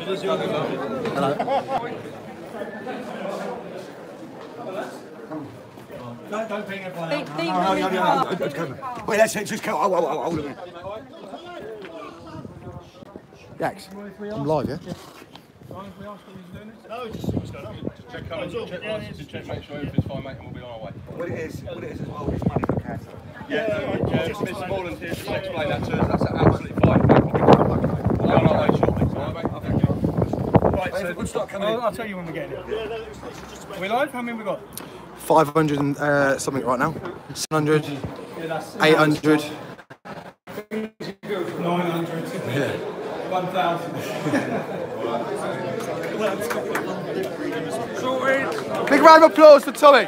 Don't bring everyone out. Wait, that's it. Just go. Hold a minute. Yax, I'm live, yeah? No, just what's going on. Just check license, check, make sure everything's fine, mate, and we'll be on our way. What it is as well, it's money for cancer. Just Mr. Volunteers, just explain that to us. That's absolutely fine. We'll be on our way shortly. Alright, mate. Thank you. Right, so we'll start coming in. I'll tell you when we're getting it. Are we live? How many we got? 500 and something right now. 700, 800. 900. Yeah. 1,000. Big round of applause for Tommy.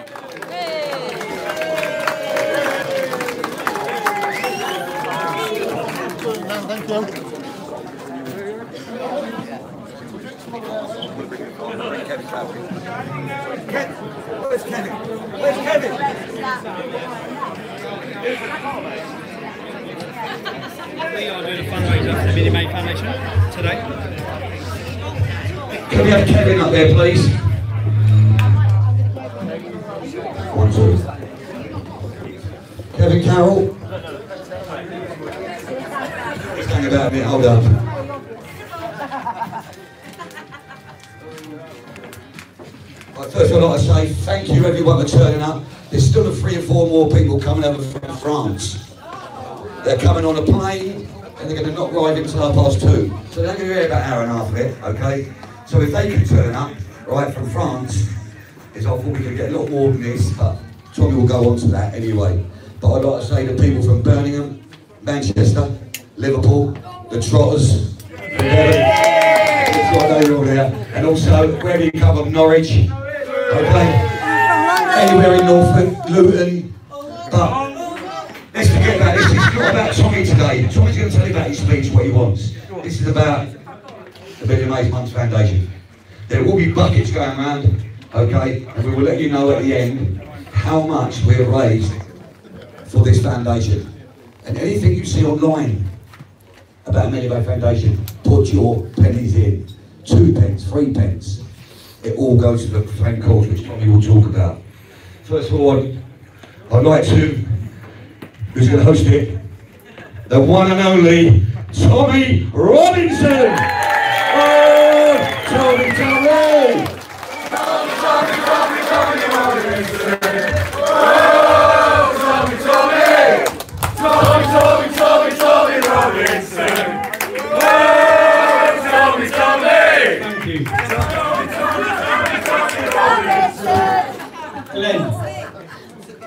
Thank you. Where's Kevin? Where's Kevin? We are doing a fundraiser for the Amelia Mae Foundation today. Can we have Kevin up there, please? 1, 2. Kevin Carroll. Just hang about a minute, hold up. Right, first of all, I'd like to say thank you everyone for turning up. There's still 3 or 4 more people coming over from France. They're coming on a plane and they're going to not arrive until 2:30. So they're going to hear about an hour and a half of it, okay? So if they can turn up, right, from France, I thought we could get a lot more than this, but Tommy will go on to that anyway. But I'd like to say to people from Birmingham, Manchester, Liverpool, the Trotters, I know you're all there, and also wherever you come from, Norwich, okay? Anywhere in Norfolk, Luton, but let's forget about this. It's not about Tommy today. Tommy's going to tell you about his speech, what he wants. This is about the Amelia Mae Foundation. There will be buckets going around, okay, and we will let you know at the end how much we have raised for this foundation. And anything you see online about Amelia Mae Foundation, put your pennies in. 2 pence, 3 pence. It all goes to the same cause, which Tommy will talk about. First of all, I'd like to, who's going to host it, the one and only Tommy Robinson. Oh, Tommy, Tommy! Tommy Robinson. Oh, Tommy, Tommy! Tommy Robinson. Glenn,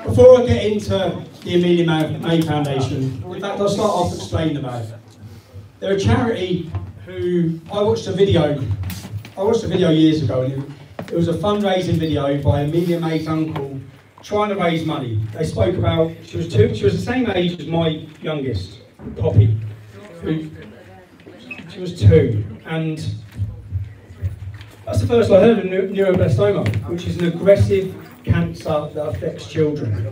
before I get into the Amelia Mae Foundation, in fact I'll start off explaining about it. They're a charity who, I watched a video years ago, and it was a fundraising video by Amelia Mae's uncle trying to raise money. They spoke about, she was the same age as my youngest, Poppy, she was 2, and that's the first I heard of neuroblastoma, which is an aggressive cancer that affects children.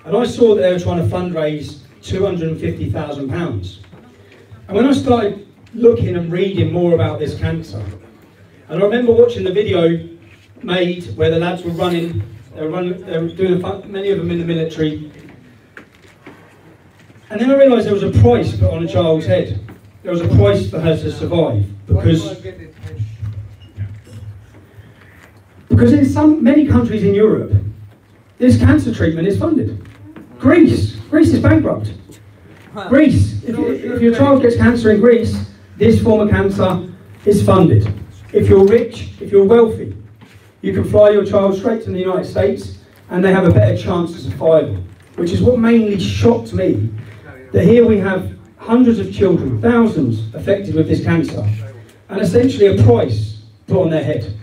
And I saw that they were trying to fundraise £250,000. And when I started looking and reading more about this cancer, and I remember watching the video made where the lads were running, they were doing many of them in the military. And then I realised there was a price put on a child's head. There was a price for her to survive, because in many countries in Europe, this cancer treatment is funded. Greece is bankrupt. Greece, if your child gets cancer in Greece, this form of cancer is funded. If you're rich, if you're wealthy, you can fly your child straight to the United States and they have a better chance of survival, which is what mainly shocked me, that here we have hundreds of children, thousands affected with this cancer, and essentially a price put on their head.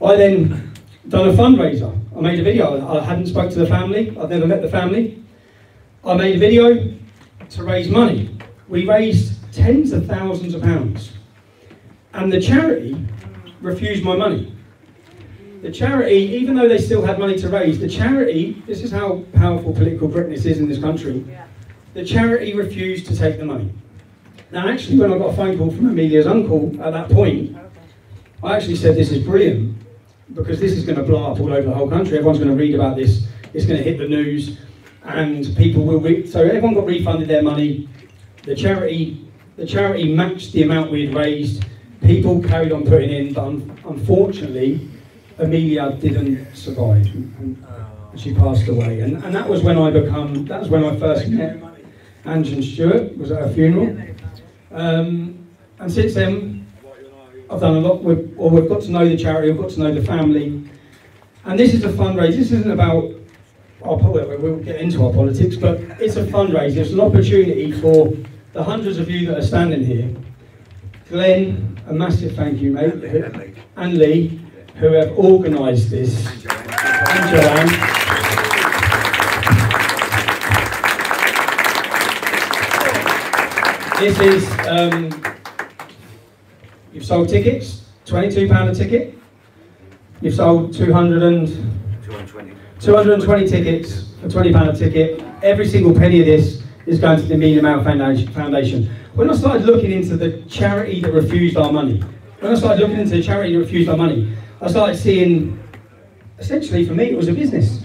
I then done a fundraiser. I made a video. I hadn't spoke to the family. I'd never met the family. I made a video to raise money. We raised tens of thousands of pounds. And the charity refused my money. The charity, even though they still had money to raise, the charity, this is how powerful political correctness is in this country, the charity refused to take the money. Now actually when I got a phone call from Amelia's uncle at that point, I actually said this is brilliant, because this is going to blow up all over the whole country. Everyone's going to read about this, it's going to hit the news, and people will so everyone got refunded their money. The charity matched the amount we had raised. People carried on putting in, but unfortunately Amelia didn't survive, and she passed away. And that was when I first met Ange and Stuart, was at her funeral. And since then, I've done a lot. We've got to know the charity, we've got to know the family. And this is a fundraiser. This isn't about we'll get into our politics, but it's a fundraiser. It's an opportunity for the hundreds of you that are standing here. Glenn, a massive thank you, mate, and Lee, who have organised this. And Joanne. This is, you've sold tickets, £22 a ticket. You've sold 220 tickets for £20 a ticket. Every single penny of this is going to the Amelia Mae Foundation. When I started looking into the charity that refused our money, I started seeing, essentially for me, it was a business.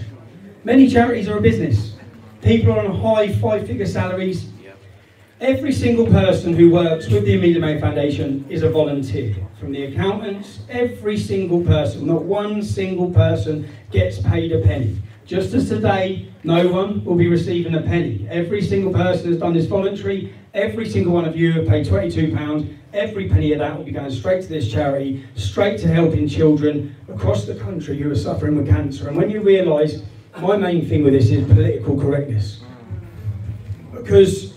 Many charities are a business. People are on high 5-figure salaries. Every single person who works with the Amelia Mae Foundation is a volunteer. From the accountants, every single person, not one single person gets paid a penny. Just as today, no one will be receiving a penny. Every single person has done this voluntary. Every single one of you have paid £22. Every penny of that will be going straight to this charity, straight to helping children across the country who are suffering with cancer. And when you realise, my main thing with this is political correctness. Because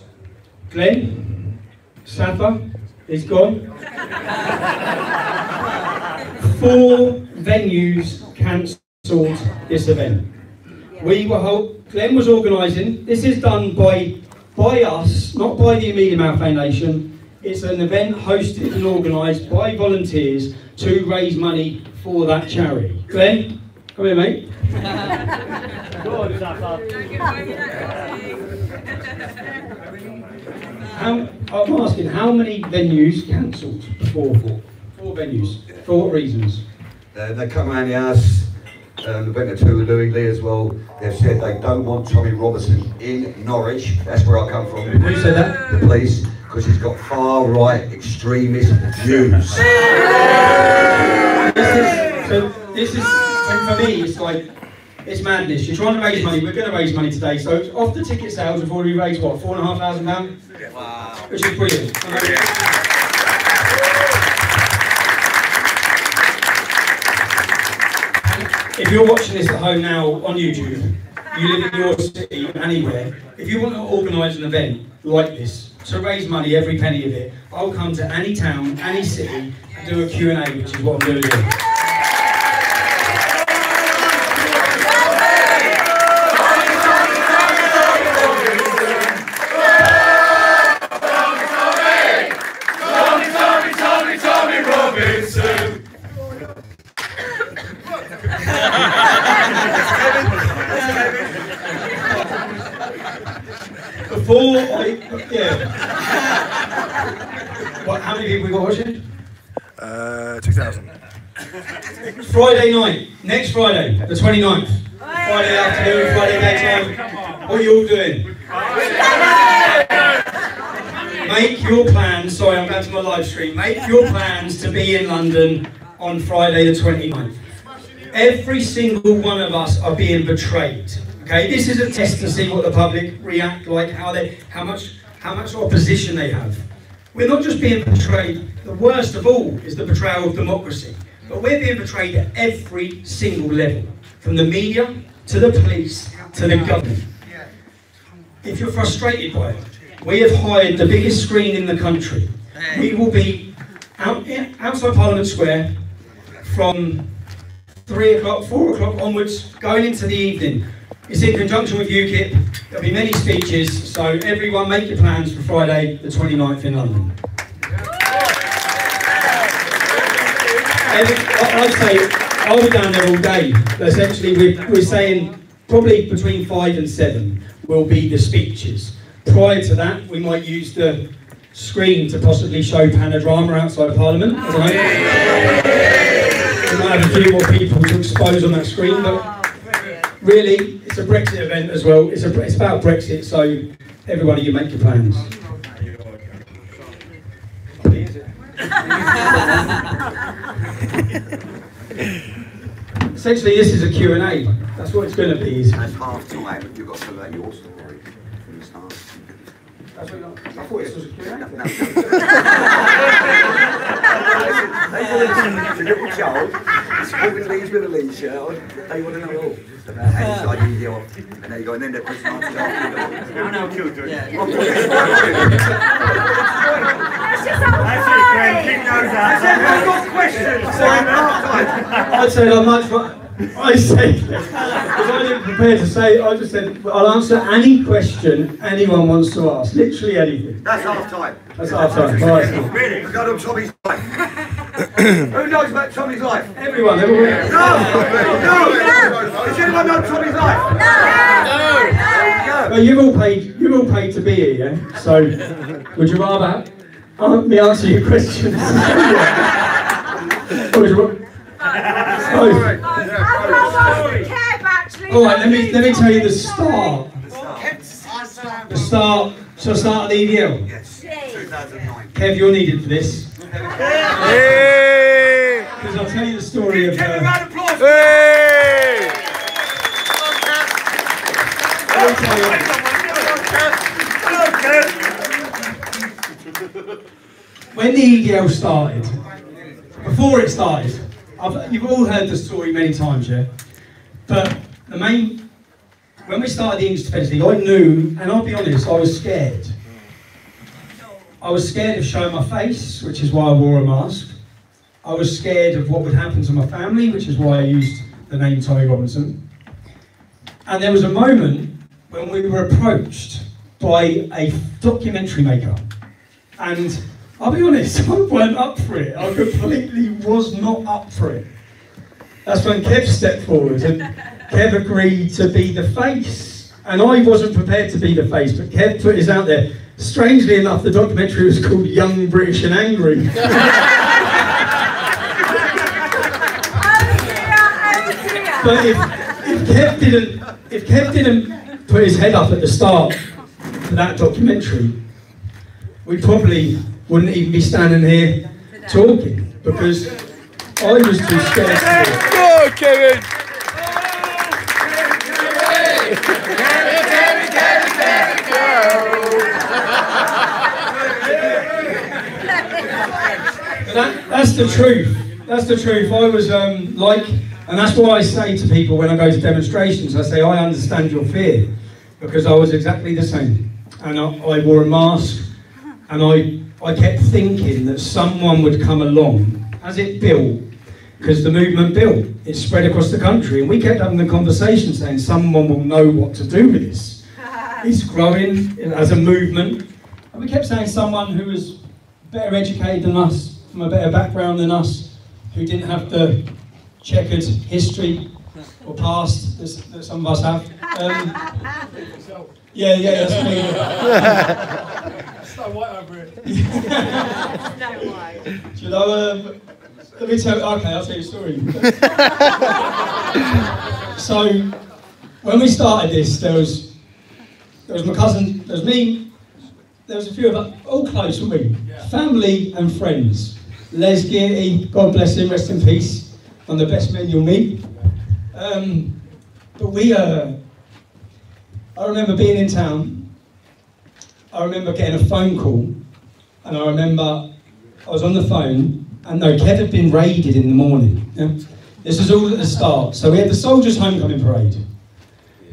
Glenn, Safa is gone. 4 venues cancelled this event. Glenn was organising. This is done by us, not by the Amelia Mae Foundation. It's an event hosted and organised by volunteers to raise money for that charity. Glenn, come here, mate. Good, Safa. I'm asking, how many venues cancelled before? 4 venues. For what reasons? They come around the house, went to 2 with Louis Lee as well. They've said they don't want Tommy Robertson in Norwich. That's where I come from. Who said that? The police, because he's got far-right extremist views. This is, for me, it's like, it's madness. You're trying to raise money. We're going to raise money today. So off the ticket sales, we've already raised, what, £4,500? Wow. Which is brilliant. If you're watching this at home now on YouTube, you live in your city, anywhere, if you want to organise an event like this, to raise money, every penny of it, I'll come to any town, any city, and do a Q&A, which is what I'm doing here. How many people we got watching? 2,000. Friday night, next Friday, the 29th. Friday afternoon, Friday daytime. What are you all doing? Make your plans, sorry, I'm going to my live stream. Make your plans to be in London on Friday the 29th. Every single one of us are being betrayed. Okay, this is a test to see what the public react like, how much opposition they have. We're not just being betrayed. The worst of all is the betrayal of democracy. But we're being betrayed at every single level, from the media to the police to the government. If you're frustrated by it, we have hired the biggest screen in the country. We will be outside Parliament Square from 3 o'clock, 4 o'clock onwards, going into the evening. It's in conjunction with UKIP. There'll be many speeches, so everyone make your plans for Friday the 29th in London. I'd say I'll be down there all day. Essentially, we're saying probably between 5 and 7 will be the speeches. Prior to that, we might use the screen to possibly show panorama outside Parliament. I don't know. We might have a few more people to expose on that screen, but really, it's a Brexit event as well. It's about Brexit, so everybody, you make your plans. Essentially, this is a Q&A. That's what it's going to be. At half time, you've got to tell about your story from the start. That's what I thought this was a Q&A. No. It's a little child, it's walking leaves with a lead shirt on. They want to know all about how you started you off. And there you go, and then they're pushing on to No, children. yeah. I've got questions. I said I'm much. I said because I didn't prepare to say. I just said I'll answer any question anyone wants to ask. Literally anything. That's half time. That's half time. Right. Really? We've got on Tommy's life. Who knows about Tommy's life? Everyone. No! Does anyone know Tommy's life? No! Well, you've all paid to be here, yeah? So, would you rather me answer your questions? Or would you all right, let me tell you the start. Shall I start at the EDL? Yes, 2009. Kev, you're needed for this. Because I'll tell you the story of... When the EDL started, before it started, you've all heard the story many times, yeah? But when we started the English Defence League, I knew, and I'll be honest, I was scared. I was scared of showing my face, which is why I wore a mask. I was scared of what would happen to my family, which is why I used the name Tommy Robinson. And there was a moment when we were approached by a documentary maker. And I'll be honest, I weren't up for it. I completely was not up for it. That's when Kev stepped forward and Kev agreed to be the face. And I wasn't prepared to be the face, but Kev put his out there. Strangely enough, the documentary was called Young, British and Angry. But if Kev didn't put his head up at the start for that documentary, we probably wouldn't even be standing here talking, because I was too scared to do it. Go, Kevin! That's the truth. That's the truth. I was and that's why I say to people when I go to demonstrations, I say, I understand your fear, because I was exactly the same. And I wore a mask, and I kept thinking that someone would come along as it built, because the movement built. It spread across the country, and we kept having the conversation saying someone will know what to do with this. It's growing as a movement. And we kept saying someone who was better educated than us, from a better background than us, who didn't have the checkered history or past that some of us have. Yeah, that's me. Snow White over it. Snow White. Do you know, let me tell you, okay, I'll tell you a story. So, when we started this, there was my cousin, there was me, there was a few of us, all close, weren't we? Yeah. Family and friends. Les Gearty, God bless him, rest in peace, one of the best men you'll meet. But we, I remember being in town, I remember getting a phone call, and I remember I was on the phone, and no, Kev had been raided in the morning. Yeah? This was all at the start. So we had the Soldiers' Homecoming Parade.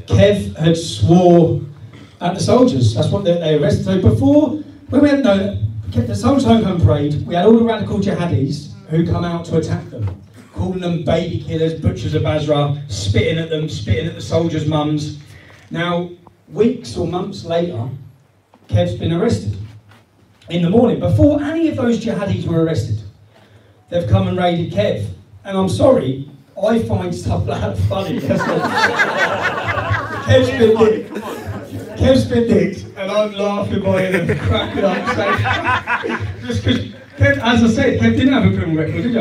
Kev had swore at the soldiers. That's what they arrested. So before, when we had the Soldiers' Homecoming Parade, we had all the radical jihadis who come out to attack them, calling them baby killers, butchers of Basra, spitting at them, spitting at the soldiers' mums. Now, weeks or months later, Kev's been arrested. In the morning, before any of those jihadis were arrested, they've come and raided Kev. And I'm sorry, I find stuff like that funny. Kev's been Kev's been nicked, and I'm laughing by him and cracking up. Just because, Kev, as I said, Kev didn't have a criminal record, did you?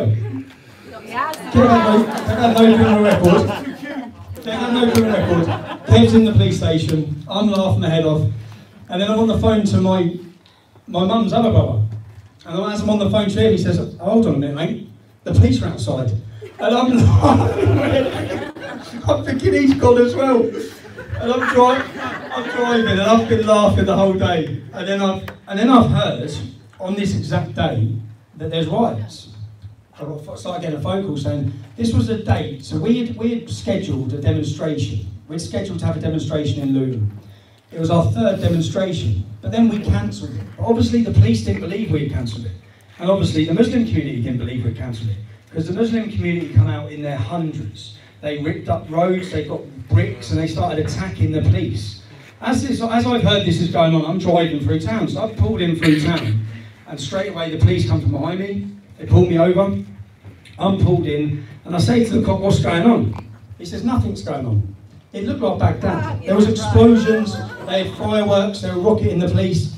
Kev had no criminal record. They had no criminal record. Kev's in the police station. I'm laughing my head off, and then I'm on the phone to my mum's other brother. And as I'm on the phone to him, he says, oh, "Hold on a minute, mate. The police are outside." And I'm laughing. I'm thinking he's gone as well. And I'm driving, and I've been laughing the whole day. And then I've heard on this exact day that there's riots. I started getting a phone call saying this was a date. So we had scheduled a demonstration. We'd scheduled to have a demonstration in Luton. It was our 3rd demonstration, but then we cancelled it. Obviously, the police didn't believe we had cancelled it, and obviously the Muslim community didn't believe we'd cancelled it, because the Muslim community come out in their hundreds. They ripped up roads, they got bricks, and they started attacking the police. As I've heard this is going on, I'm driving through town, so I've pulled in through town, and straight away the police come from behind me. They pull me over. I'm pulled in, and I say to the cop, "What's going on?" He says, "Nothing's going on." It looked like Baghdad. There was explosions, they had fireworks, they were rocketing the police.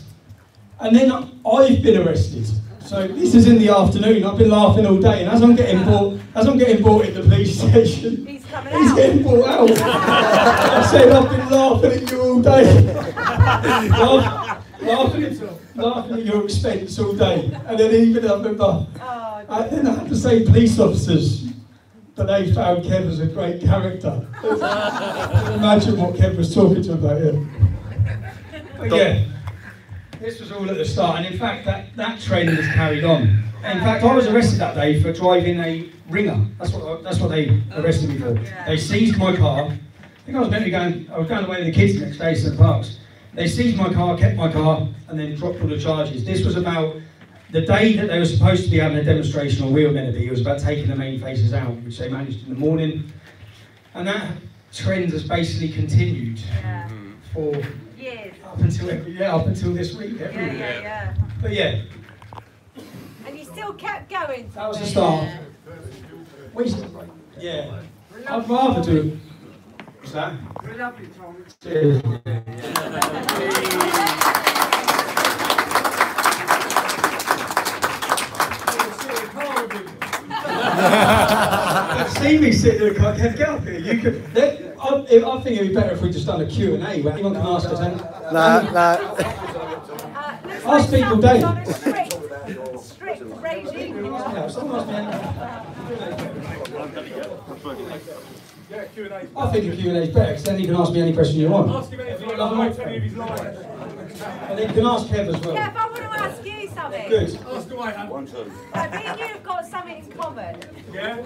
And then I've been arrested. So this is in the afternoon, I've been laughing all day, and as I'm getting brought in the police station, he's getting brought out. I said, "I've been laughing at you all day." laughing at your expense all day. And then even I remember, I had to say police officers, but they found Kev as a great character. Imagine what Kev was talking to about him. But yeah, this was all at the start, and in fact that trend has carried on. In fact, I was arrested that day for driving a ringer. That's what they arrested me for. They seized my car. I think I was going away with the kids the next day to the parks. They seized my car, kept my car, and then dropped all the charges. This was about the day that they were supposed to be having a demonstration, or we were meant to be. It was about taking the main faces out, which they managed in the morning. And that trend has basically continued for years. Up until this week. Yeah. But yeah. And you still kept going. That was the start. Yeah. I'd rather do. What's that? Cheers. See me sitting in the car, Kev, get up here. You could. I think it'd be better if we just done a Q&A where anyone can ask us anything. Ask people, Dave. Strict regime. I think a Q&A is better, because then you can ask me any question you want. Ask him anything you like, tell me if he's lying. And then you can ask Kev as well. Kev, I want to ask you something. Good. Ask away, Hannah. Me and you have got something in common. Yeah?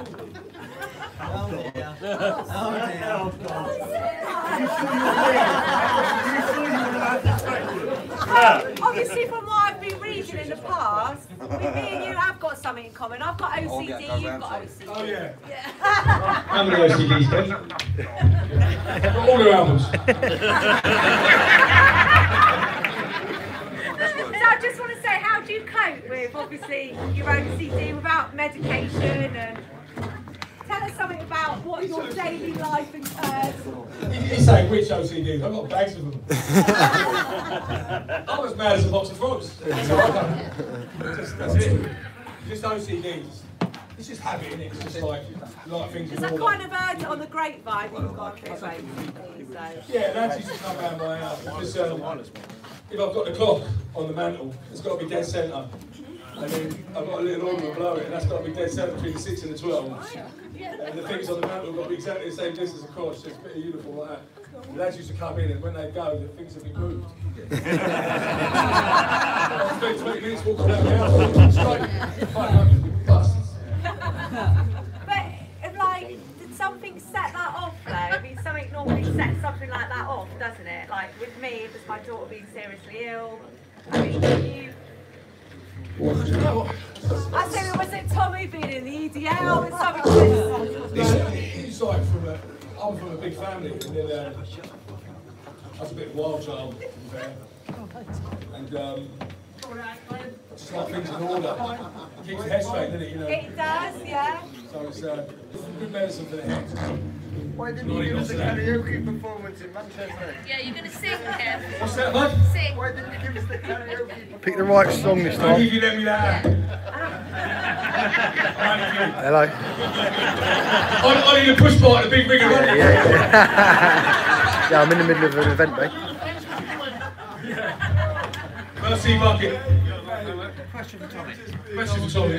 Obviously, from what I've been reading in the past, me and you have got something in common. I've got OCD, you've got OCD. Oh, yeah. How many OCDs, Kev? All your albums. So I just want to say, how do you cope with, obviously, your OCD without medication? And tell us something about what your daily life entails. He's saying which OCDs? I've got bags of them. I'm as mad as a box of frogs. That's it. Just OCDs. It's just habit, isn't it? It's just like things in I order. kind of heard it on the grapevine you've got through OCD, so. Yeah, that used to come around my house. Because, if I've got the clock on the mantle, it's got to be dead centre. And then I've got a little ornament below it, and that's got to be dead centre between the 6 and the 12. And the things on the mantle have got to be exactly the same distance across, so it's a bit of uniform like that. The lads used to come in, and when they go, the things have been moved. I spent 20 minutes walking around the house, straight, 500 busts. But, did something set that off though? I mean, something normally sets something like that off, doesn't it? Like with me, it was my daughter being seriously ill. I mean, you... I said, was it Tommy being in the EDL and something? It's like I'm from a big family, and then I was a bit of a wild child, to be fair. And I just like things in order. It keeps the head straight, doesn't it? You know? It does, yeah. So it's good medicine for the head. Why didn't you give us a karaoke performance in Manchester? Yeah, you're going to sing, Kev. What's that, bud? Sing. Why didn't you give us the karaoke? Pick the right song this I time. need you let me that. Hello. I need a push bar at the big ring around. Yeah, I'm in the middle of an event, mate. Mercy bucket. Question for Tommy. Question for Tommy.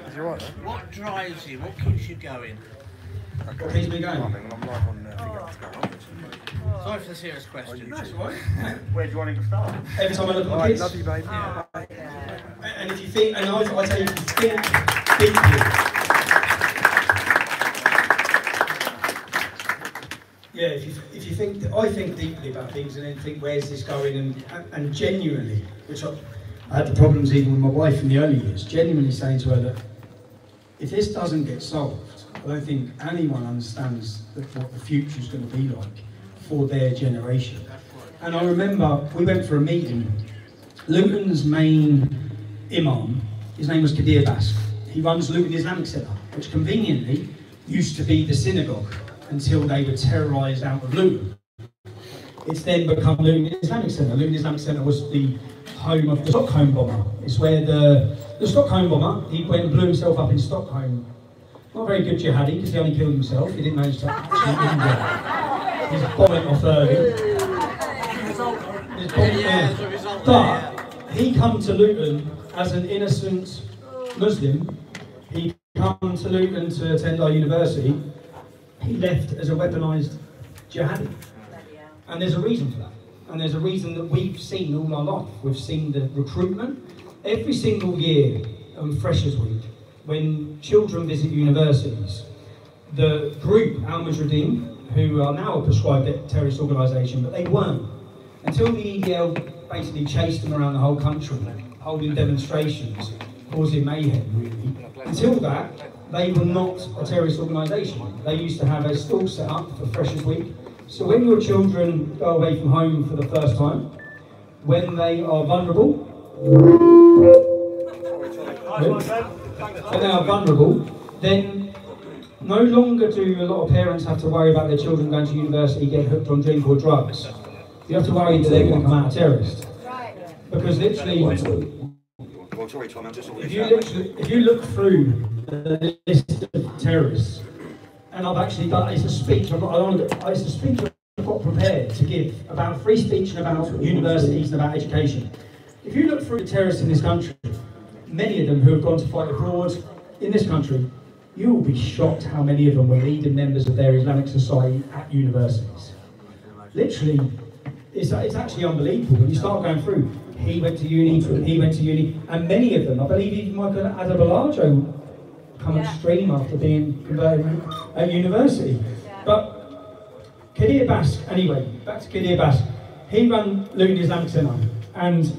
Is he right? What drives you? What keeps you going? What keeps me going? I'm live on Sorry for the serious question. That's all right. Where do you want him to start? Every time I look at my Alright, kids, love you, baby. and if you think, and I tell you, if you think deeply, yeah, if you think, I think deeply about things and then think, where's this going, and genuinely, which I had the problems even with my wife in the early years, genuinely saying to her that if this doesn't get solved, I don't think anyone understands what the future is going to be like for their generation. And I remember we went for a meeting. Luton's main imam, his name was Qadeer Baksh. He runs Luton Islamic Centre, which conveniently used to be the synagogue until they were terrorised out of Luton. It's then become Luton Islamic Centre. Luton Islamic Centre was the home of the Stockholme bomber. It's where the Stockholme bomber, he went and blew himself up in Stockholm. Not a very good jihadi, because he only killed himself. He didn't manage to actually injure. His bomb went off early. But he come to Luton as an innocent Muslim. He come to Luton to attend our university. He left as a weaponised jihadi. And there's a reason for that. And there's a reason that we've seen all our life. We've seen the recruitment. Every single year on Freshers Week, when children visit universities, the group, Al-Mujahideen, who are now a prescribed terrorist organisation, but they weren't. Until the EDL basically chased them around the whole country, holding demonstrations, causing mayhem, really. Until that, they were not a terrorist organisation. They used to have a stall set up for Freshers Week. So when your children go away from home for the first time, when they are vulnerable, then no longer do a lot of parents have to worry about their children going to university, get hooked on drink or drugs. You have to worry that they're going to come out a terrorist. Because literally, if you look through the list of terrorists, and I've actually done, it's a speech I've got prepared to give about free speech and about universities and about education. If you look through the terrorists in this country, many of them who have gone to fight abroad in this country, you will be shocked how many of them were leading members of their Islamic society at universities. Literally, it's actually unbelievable when you start going through. He went to uni, and many of them, I believe even Michael Adabalajo, come extreme after being converted at university. But Qadeer Baksh, anyway, back to Qadeer Baksh. He ran Luton Islamic Centre, and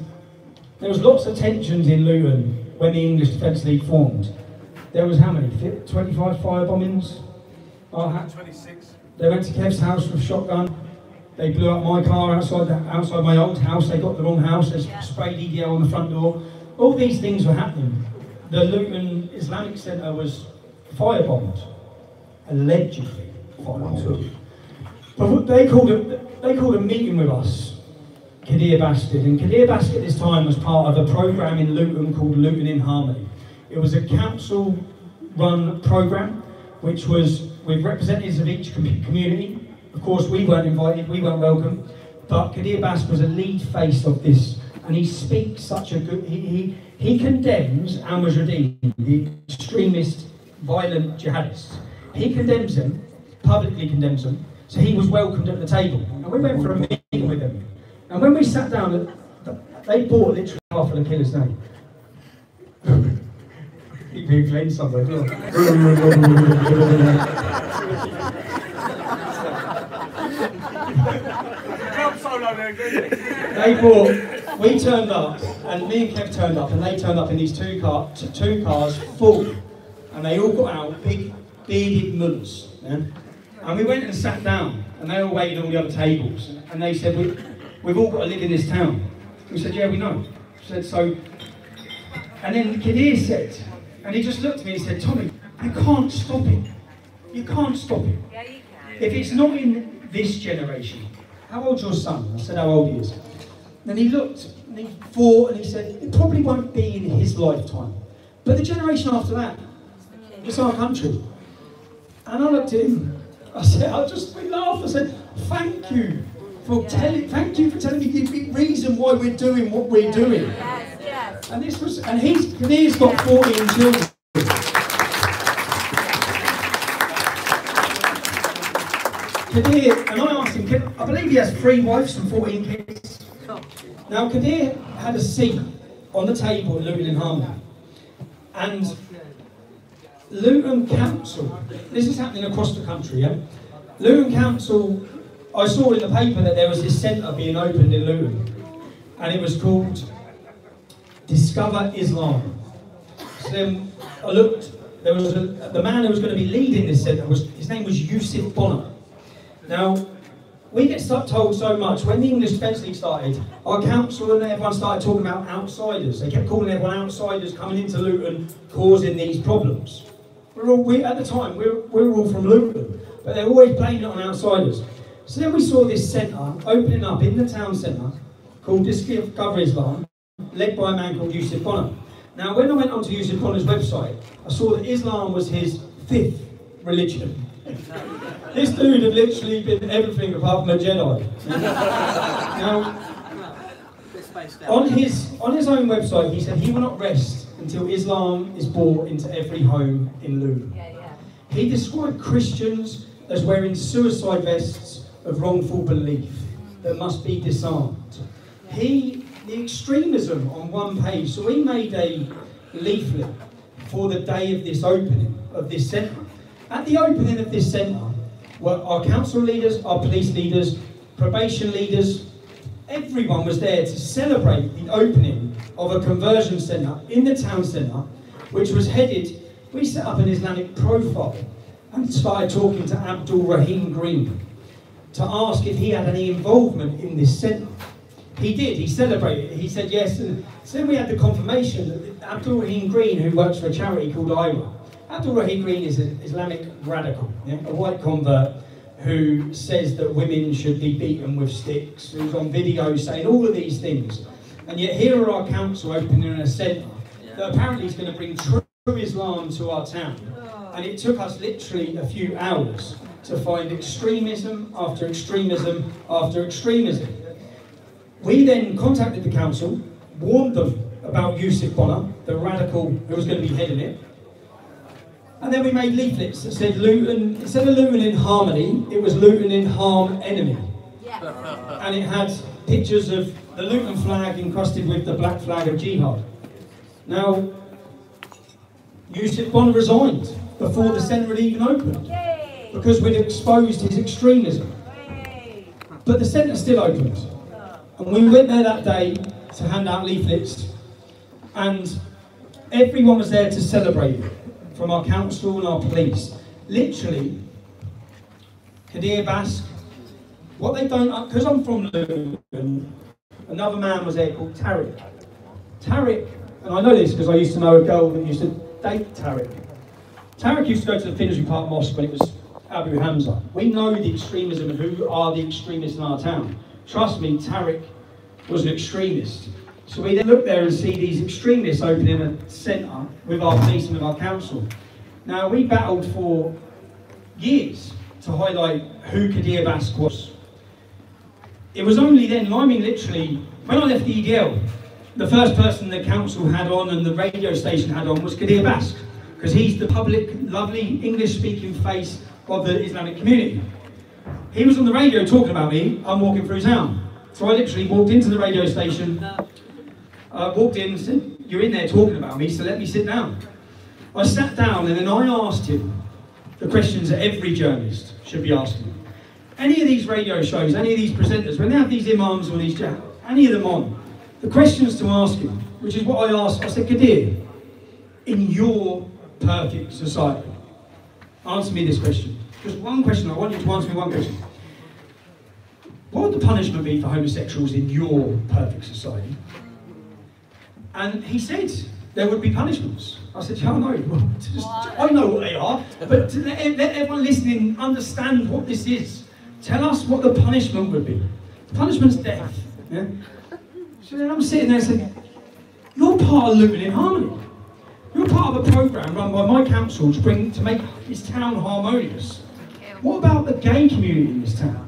there was lots of tensions in Luton when the English Defence League formed. There was how many? 25 fire bombings? 26. They went to Kev's house with a shotgun. They blew up my car outside my old house. They got the wrong house. They sprayed EDL on the front door. All these things were happening. The Luton Islamic Centre was firebombed, allegedly firebombed. But they called a meeting with us. Qadeer Baksh did, and Qadeer Baksh at this time was part of a programme in Luton called Luton in Harmony. It was a council-run programme, which was with representatives of each community. Of course, we weren't invited, we weren't welcome, but Qadeer Baksh was a lead face of this, and he speaks such a good. He condemns Al-Mujahideen, the extremist, violent jihadists. He condemns them, publicly condemns them. So he was welcomed at the table, and we went for a meeting with them. And when we sat down, they bought literally half of the killer's name. Keep me playing somewhere. We turned up, and me and Kev turned up, and they turned up in these two cars full, and they all got out, big bearded mullahs. Yeah? And we went and sat down, and they all waited on all the other tables, and they said, we've all got to live in this town. We said, yeah, we know. Said, so, and then Qadeer said, and he just looked at me and said, Tommy, I can't stop it. You can't stop it. Yeah, you can. If it's not in this generation, how old's your son? I said, how old he is. Then he looked, and he thought, and he said, it probably won't be in his lifetime. But the generation after that, it's our country. And I looked at him, I said, we laughed, I said, thank you for telling me the reason why we're doing what we're doing. Yes, yes. And this was, and he's got 14 children. Qadeer, and I asked him, I believe he has 3 wives and 14 kids. Now Qadeer had a seat on the table in Luton Harmony. And Luton Council, this is happening across the country, yeah? Luton Council, I saw in the paper that there was this centre being opened in Luton. And it was called Discover Islam. So then I looked, there was the man who was going to be leading this centre, his name was Yusuf Bonner. Now, we get told so much, when the English Defence League started, our council and everyone started talking about outsiders. They kept calling everyone outsiders coming into Luton, causing these problems. At the time, we were all from Luton, but they were always blaming it on outsiders. So then we saw this centre opening up in the town centre, called Discover Islam, led by a man called Yusuf Bonner. Now, when I went onto Yusuf Bonner's website, I saw that Islam was his 5th religion. This dude had literally been everything apart from a Jedi. Now, on his own website, he said he will not rest until Islam is brought into every home in Luton. He described Christians as wearing suicide vests of wrongful belief that must be disarmed. The extremism on one page, so we made a leaflet for the day of this opening of this centre. At the opening of this centre were our council leaders, our police leaders, probation leaders. Everyone was there to celebrate the opening of a conversion centre in the town centre, which was headed, we set up an Islamic profile and started talking to Abdul Rahim Green to ask if he had any involvement in this centre. He did, he celebrated it, he said yes, and so then we had the confirmation that Abdul Rahim Green, who works for a charity called IRA, Abdul Rahim Green is an Islamic radical, yeah? A white convert who says that women should be beaten with sticks, who's on video saying all of these things. And yet here are our council opening a centre that apparently is going to bring true Islam to our town. And it took us literally a few hours to find extremism after extremism after extremism. We then contacted the council, warned them about Yusuf Bonner, the radical who was going to be heading it. And then we made leaflets that said Luton, instead of Luton in harmony, it was Luton in harm enemy. Yeah. And it had pictures of the Luton flag encrusted with the black flag of Jihad. Now, Yusuf Bonner resigned before the centre had even opened, because we'd exposed his extremism. But the centre still opened. And we went there that day to hand out leaflets, and everyone was there to celebrate it, from our council and our police. Literally, Qadeer Baksh, what they don't, because I'm from Luton, another man was there called Tariq. Tariq, and I know this because I used to know a girl that used to date Tariq. Tariq used to go to the Finsbury Park Mosque when it was Abu Hamza. We know the extremism and who are the extremists in our town. Trust me, Tariq was an extremist. So we then look there and see these extremists opening a centre with our police and with our council. Now, we battled for years to highlight who Qadeer Baksh was. It was only then, and I mean literally, when I left the EDL, the first person the council had on and the radio station had on was Qadeer Baksh, because he's the public, lovely, English-speaking face of the Islamic community. He was on the radio talking about me. I'm walking through town. So I literally walked into the radio station, walked in and said, you're in there talking about me, so let me sit down. I sat down and then I asked him the questions that every journalist should be asking. Any of these radio shows, any of these presenters, when they have these imams or these any of them on, the questions to ask him, which is what I asked, I said, Qadeer, in your perfect society, answer me this question. Just one question, I want you to answer me one question. What would the punishment be for homosexuals in your perfect society? And he said, there would be punishments. I said, yeah, I know. I know what they are, but to let everyone listening understand what this is. Tell us what the punishment would be. The punishment's death. Yeah? So then I'm sitting there saying, you're part of Luton in Harmony. You're part of a programme run by my council to make this town harmonious. What about the gay community in this town?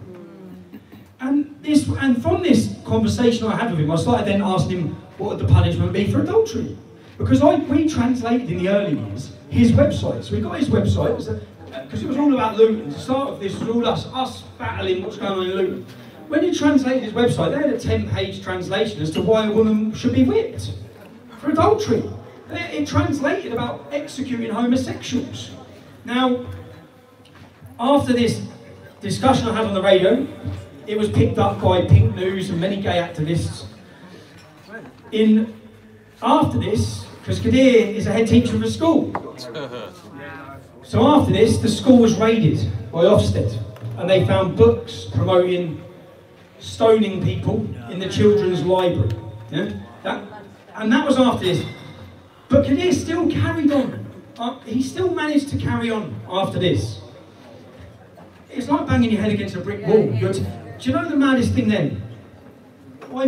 And from this conversation I had with him, I started then asking him what would the punishment be for adultery. Because we translated in the early years his website. So we got his website, because it was all about Luton. To start with, this was all us battling what's going on in Luton. When he translated his website, they had a 10-page translation as to why a woman should be whipped for adultery. It translated about executing homosexuals. Now, after this discussion I had on the radio, it was picked up by Pink News and many gay activists. After this, because Qadeer is a head teacher of a school. So after this, the school was raided by Ofsted, and they found books promoting stoning people in the children's library. Yeah? And that was after this. But Qadeer still carried on. He still managed to carry on after this. It's like banging your head against a brick wall. Do you know the maddest thing then? I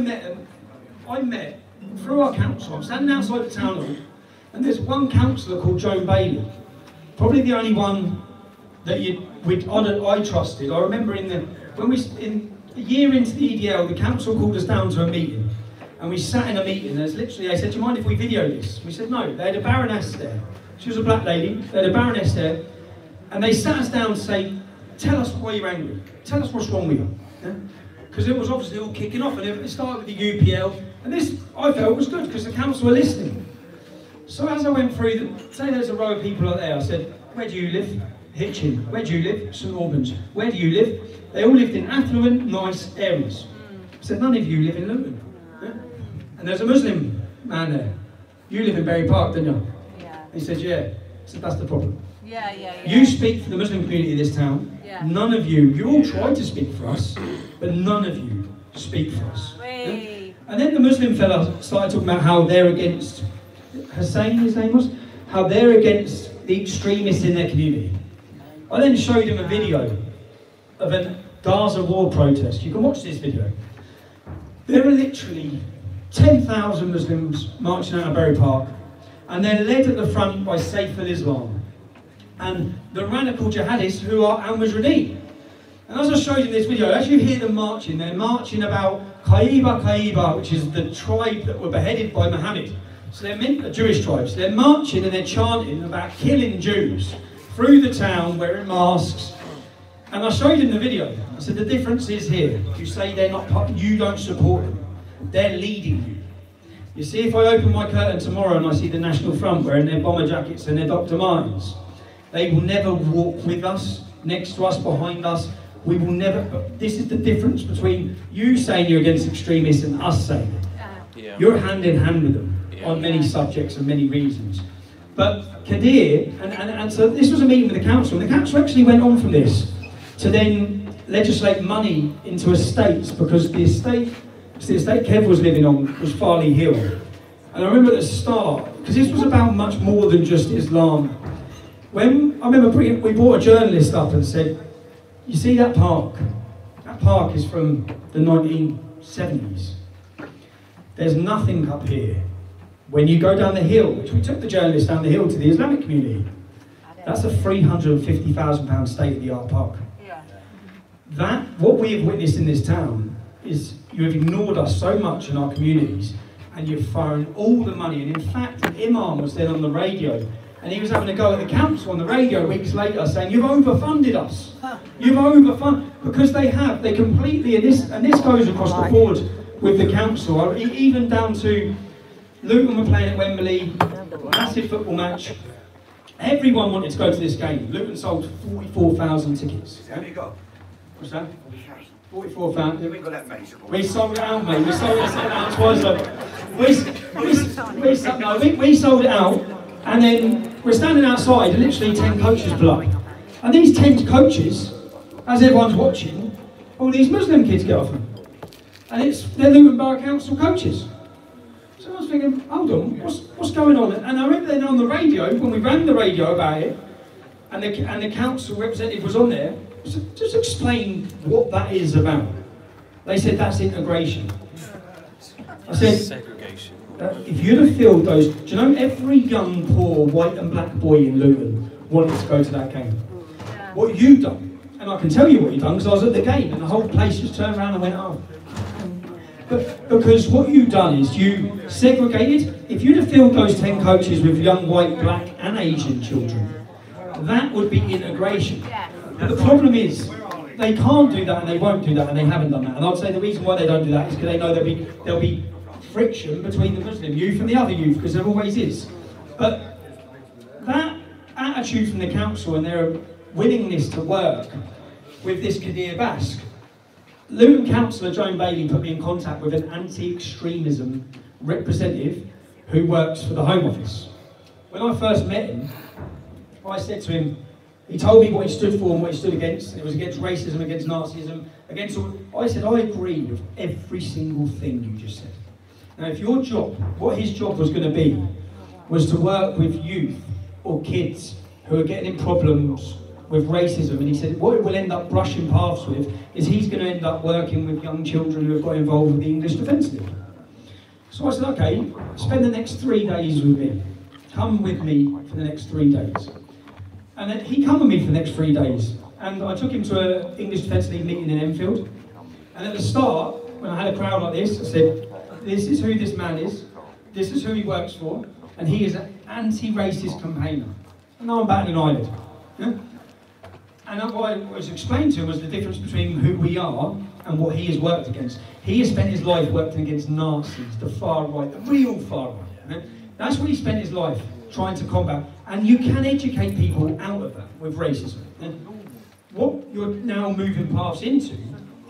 met through our council. I'm standing outside the town hall, and there's one councillor called Joan Bailey. Probably the only one that I trusted. I remember in a year into the EDL, the council called us down to a meeting. And we sat in a meeting, and they said, do you mind if we video this? We said, no. They had a baroness there. She was a black lady. They had a baroness there. And they sat us down to say, tell us why you're angry. Tell us what's wrong with you. Because it was obviously all kicking off. And it started with the UPL. And this, I felt, was good, because the council were listening. So as I went through, say there's a row of people out there, I said, where do you live? Hitchin. Where do you live? St Albans. Where do you live? They all lived in affluent, nice areas. I said, none of you live in Luton. And there's a Muslim man there. You live in Bury Park, don't you? Yeah. He said, yeah. I said, that's the problem. Yeah. You speak for the Muslim community of this town. Yeah. None of you all try to speak for us, but none of you speak for us. Yeah? And then the Muslim fella started talking about how they're against, Hussein, his name was, how they're against the extremists in their community. I then showed him a video of a Gaza war protest. You can watch this video. There are literally 10,000 Muslims marching out of Bury Park, and they're led at the front by Saif al-Islam and the radical jihadis who are al-Mujahideen. And as I showed you this video, as you hear them marching, they're marching about Kaiba, which is the tribe that were beheaded by Muhammad. So they're a Jewish tribe. So they're marching and they're chanting about killing Jews through the town, wearing masks. And I showed him the video. I said, the difference is here. You say they're not, you don't support them. They're leading you. You see, if I open my curtain tomorrow and I see the National Front wearing their bomber jackets and their Dr. Martens, they will never walk with us, next to us, behind us. We will never. This is the difference between you saying you're against extremists and us saying it. Yeah. You're hand in hand with them on many subjects and many reasons. But Qadeer, and so this was a meeting with the council, and the council actually went on from this to then legislate money into estates, because the estate Kev was living on was Farley Hill. And I remember at the start, because this was about much more than just Islam. When I remember we brought a journalist up and said, you see that park? That park is from the 1970s. There's nothing up here. When you go down the hill, which we took the journalist down the hill to the Islamic community, that's a £350,000 state-of-the-art park. Yeah. What we have witnessed in this town is you have ignored us so much in our communities, and you've thrown all the money. And in fact, an imam was then on the radio, and he was having a go at the council on the radio weeks later, saying, you've overfunded us. You've overfunded, because they completely, and this goes across the board with the council, even down to Luton were playing at Wembley, massive football match. Everyone wanted to go to this game. Luton sold 44,000 tickets. How many you got? What's that? 44,000. We got that many. We sold it out, mate. We sold it out twice. We sold it out, and then we're standing outside, and literally 10 coaches pull up. And these 10 coaches, as everyone's watching, all these Muslim kids get off them. And they're Luton Borough Council coaches. So I was thinking, hold on, what's going on? And I remember then on the radio, when we rang the radio about it, and the council representative was on there, just explain what that is about. They said that's integration. I said, segregation. If you'd have filled those, do you know every young, poor, white and black boy in Luton wanted to go to that game? Yeah. What you've done, and I can tell you what you've done because I was at the game and the whole place just turned around and went, oh. But because what you've done is you segregated. If you'd have filled those 10 coaches with young, white, black and Asian children, that would be integration. But the problem is, they can't do that and they won't do that and they haven't done that. And I'd say the reason why they don't do that is because they know there'll be friction between the Muslim youth and the other youth, because there always is. But that attitude from the council and their willingness to work with this Qadeer Baksh, Luton Councillor Joan Bailey put me in contact with an anti-extremism representative who works for the Home Office. When I first met him, I said to him, he told me what he stood for and what he stood against. It was against racism, against Nazism, against all. I said, I agree with every single thing you just said. Now, if your job, what his job was going to be, was to work with youth or kids who are getting in problems with racism, and he said what it will end up brushing paths with is he's going to end up working with young children who have got involved with the English Defence League. So I said, okay, spend the next 3 days with me. Come with me for the next 3 days. And then he came with me for the next 3 days. And I took him to an English Defence League meeting in Enfield. And at the start, when I had a crowd like this, I said, this is who this man is, this is who he works for, and he is an anti-racist campaigner. And now I'm batting an eyelid. Yeah? And what I was explained to him was the difference between who we are and what he has worked against. He has spent his life working against Nazis, the far right, the real far right. Yeah? That's what he spent his life trying to combat. And you can educate people out of that with racism. And what you're now moving paths into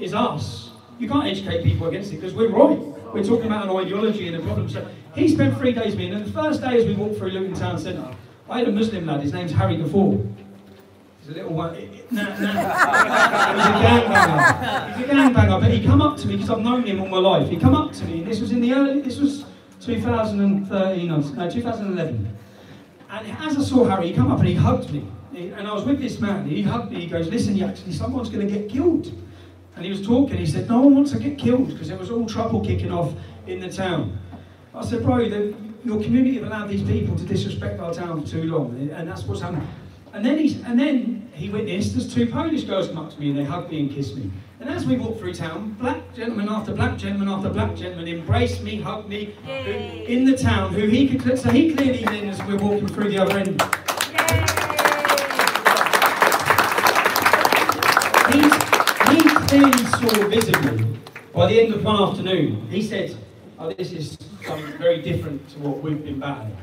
is us. You can't educate people against it because we're right. We're talking about an ideology and a problem. So he spent 3 days with me, and the first day as we walked through Luton Town Centre, I had a Muslim lad, his name's Harry Kufir. He's a little one. He's a gangbanger. He's a gangbanger, but he come up to me because I've known him all my life. He come up to me, and this was 2013, no, 2011. And as I saw Harry, he come up and he hugged me. And I was with this man, he hugged me, he goes, listen, someone's going to get killed. And he was talking, he said, no one wants to get killed because there was all trouble kicking off in the town. I said, bro, your community have allowed these people to disrespect our town for too long, and that's what's happening. And then he witnessed as 2 Polish girls come up to me and they hugged me and kissed me. And as we walked through town, black gentleman after black gentleman after black gentleman embraced me, hugged me, in the town, who he could, so he clearly then, as we're walking through the other end. He clearly saw visibly, by the end of one afternoon, he said, oh, this is something very different to what we've been battling.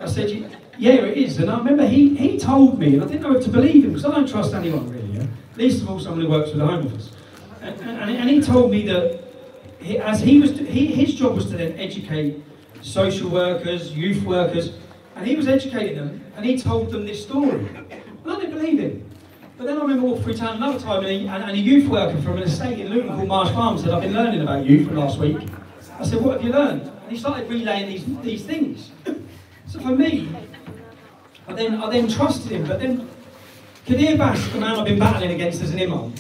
I said, yeah, it is. And I remember he told me, and I didn't know if to believe him, because I don't trust anyone really, yeah? Least of all someone who works for the Home Office. And he told me that his job was to then educate social workers, youth workers, and he was educating them, and he told them this story. And I didn't believe him. But then I remember walking through town another time, and a youth worker from an estate in Luton called Marsh Farm said, I've been learning about you for last week. I said, what have you learned? And he started relaying these things. So for me, I then trusted him, but then Qadeer Baksh, the man I've been battling against as an imam,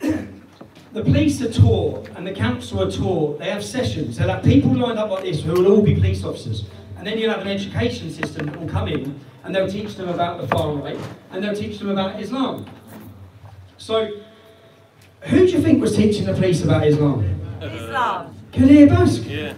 the police are taught and the council are taught, they have sessions, they'll have people lined up like this who will all be police officers, and then you'll have an education system that will come in and they'll teach them about the far right and they'll teach them about Islam. So, who do you think was teaching the police about Islam? Islam. Qadeer Baksh. Yeah.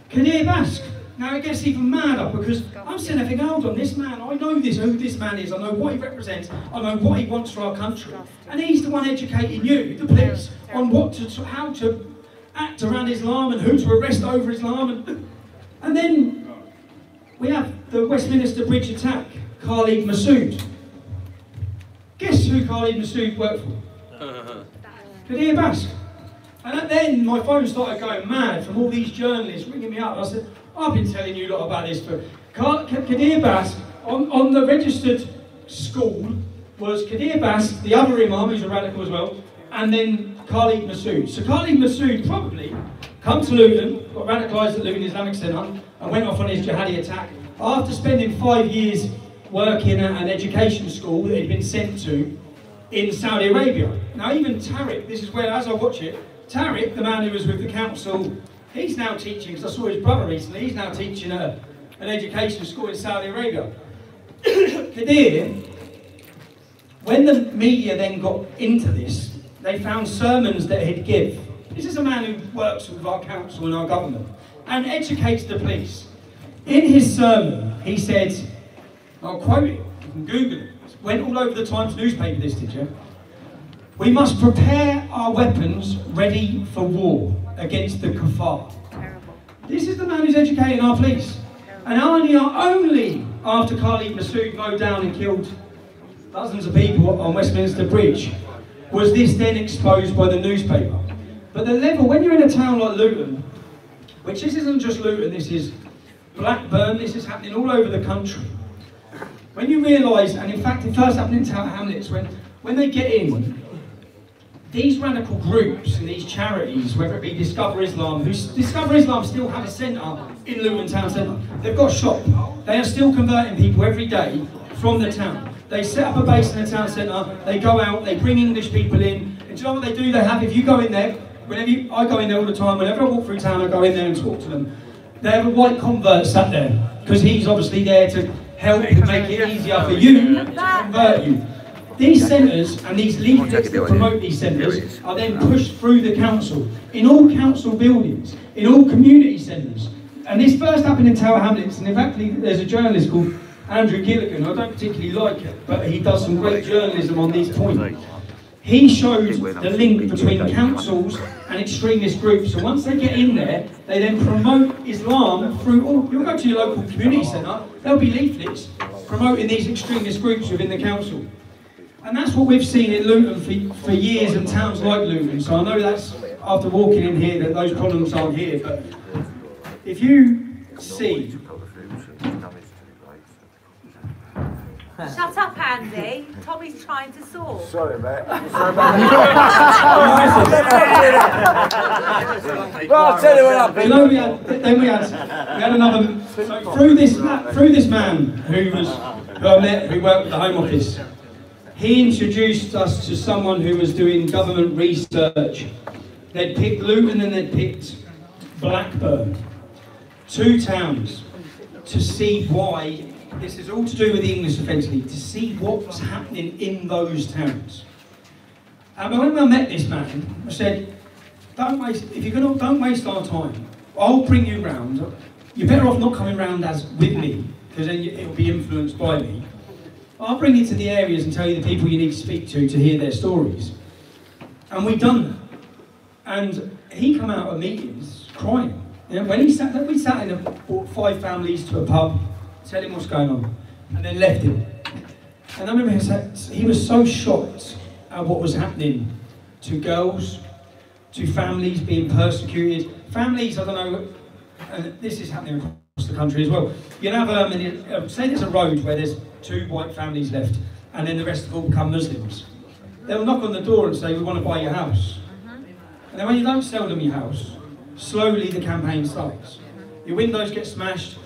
Qadeer Baksh. Now it gets even madder because I'm saying everything, hold on, this man, I know who this man is, I know what he represents, I know what he wants for our country. And he's the one educating you, the police, on how to act around Islam and who to arrest over Islam. And then we have the Westminster Bridge attack, Khalid Masood. Guess who Khalid Masood worked for? Qadeer Baksh. And then my phone started going mad from all these journalists ringing me up. I said, I've been telling you a lot about this, but Qadeer Baksh, on the registered school, was Qadeer Baksh, the other imam, who's a radical as well, and then Khalid Masood. So Khalid Masood probably come to Luton, got radicalised at Luton Islamic Centre, and went off on his jihadi attack after spending 5 years working at an education school that he'd been sent to in Saudi Arabia. Now even Tariq, this is where, as I watch it, Tariq, the man who was with the council, he's now teaching, because I saw his brother recently, he's now teaching at an education school in Saudi Arabia. Qadeer, when the media then got into this, they found sermons that he'd give. This is a man who works with our council and our government and educates the police. In his sermon, he said, I'll quote it, you can Google it, went all over the Times newspaper, this did you? We must prepare our weapons ready for war against the kufar. This is the man who's educating our police. And only after Khalid Masood mowed down and killed dozens of people on Westminster Bridge was this then exposed by the newspaper. But the level, when you're in a town like Luton, which this isn't just Luton, this is Blackburn, this is happening all over the country. When you realise, and in fact it first happened in Tower Hamlets, when they get in, these radical groups and these charities, whether it be Discover Islam, Discover Islam still have a centre in Luton Town Centre. They've got a shop. They are still converting people every day from the town. They set up a base in the town centre, they go out, they bring English people in, and do you know what they do? They have, if you go in there, I go in there all the time, whenever I walk through town I go in there and talk to them. They have a white convert sat there, because he's obviously there to help and make it easier for you to convert you. These centres and these leaflets that promote these centres are then pushed through the council, in all council buildings, in all community centres. And this first happened in Tower Hamlets, and in fact there's a journalist called Andrew Gilligan, I don't particularly like it, but he does some great journalism on these points. He shows the link between councils and extremist groups, and once they get in there, they then promote Islam through all, you'll go to your local community centre, there'll be leaflets promoting these extremist groups within the council. And that's what we've seen in Luton for years, and towns like Luton, so I know that's, after walking in here, that those problems aren't here, but if you see... Shut up, Andy. Tommy's trying to solve. Sorry, mate. Well, I'll tell you what happened. You know, we had another, so through this man who I met, who worked with the Home Office, he introduced us to someone who was doing government research. They'd picked Luton and they'd picked Blackburn, 2 towns, to see why. This is all to do with the English offensively, to see what was happening in those towns. And when I met this man, I said, don't waste our time. I'll bring you round. You're better off not coming round as with me, because then it'll be influenced by me. I'll bring you to the areas and tell you the people you need to speak to hear their stories. And we've done that. And he come out of meetings crying. You know, when we sat in and brought 5 families to a pub, tell him what's going on, and then left him. And I remember he was so shocked at what was happening to girls, to families being persecuted. Families, I don't know, and this is happening across the country as well. You have, say there's a road where there's 2 white families left, and then the rest have all become Muslims. They'll knock on the door and say, we want to buy your house. And then when you don't sell them your house, slowly the campaign starts. Your windows get smashed,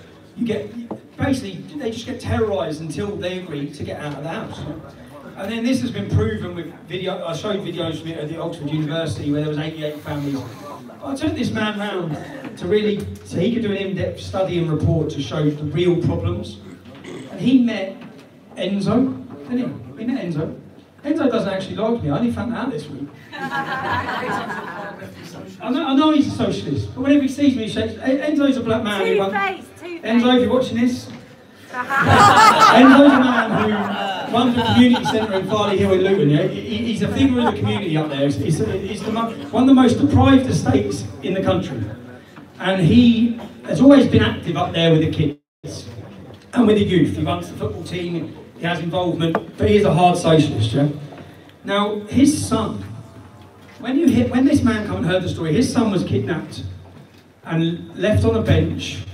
basically, they just get terrorised until they agree to get out of the house. And then this has been proven with video. I showed videos from it at the Oxford University where there was 88 families. I took this man round so he could do an in-depth study and report to show the real problems. And he met Enzo, didn't he? He met Enzo. Enzo doesn't actually like me, I only found that out this week. I know he's a socialist, but whenever he sees me, he shakes. Enzo's a black man. Enzo, if you're watching this, Enzo's a man who runs a community centre in Farley Hill in Luton. Yeah? He's a figure in the community up there. He's one of the most deprived estates in the country. And he has always been active up there with the kids and with the youth. He runs the football team, he has involvement, but he is a hard socialist. Yeah? Now, his son, when this man come and heard the story, his son was kidnapped and left on a bench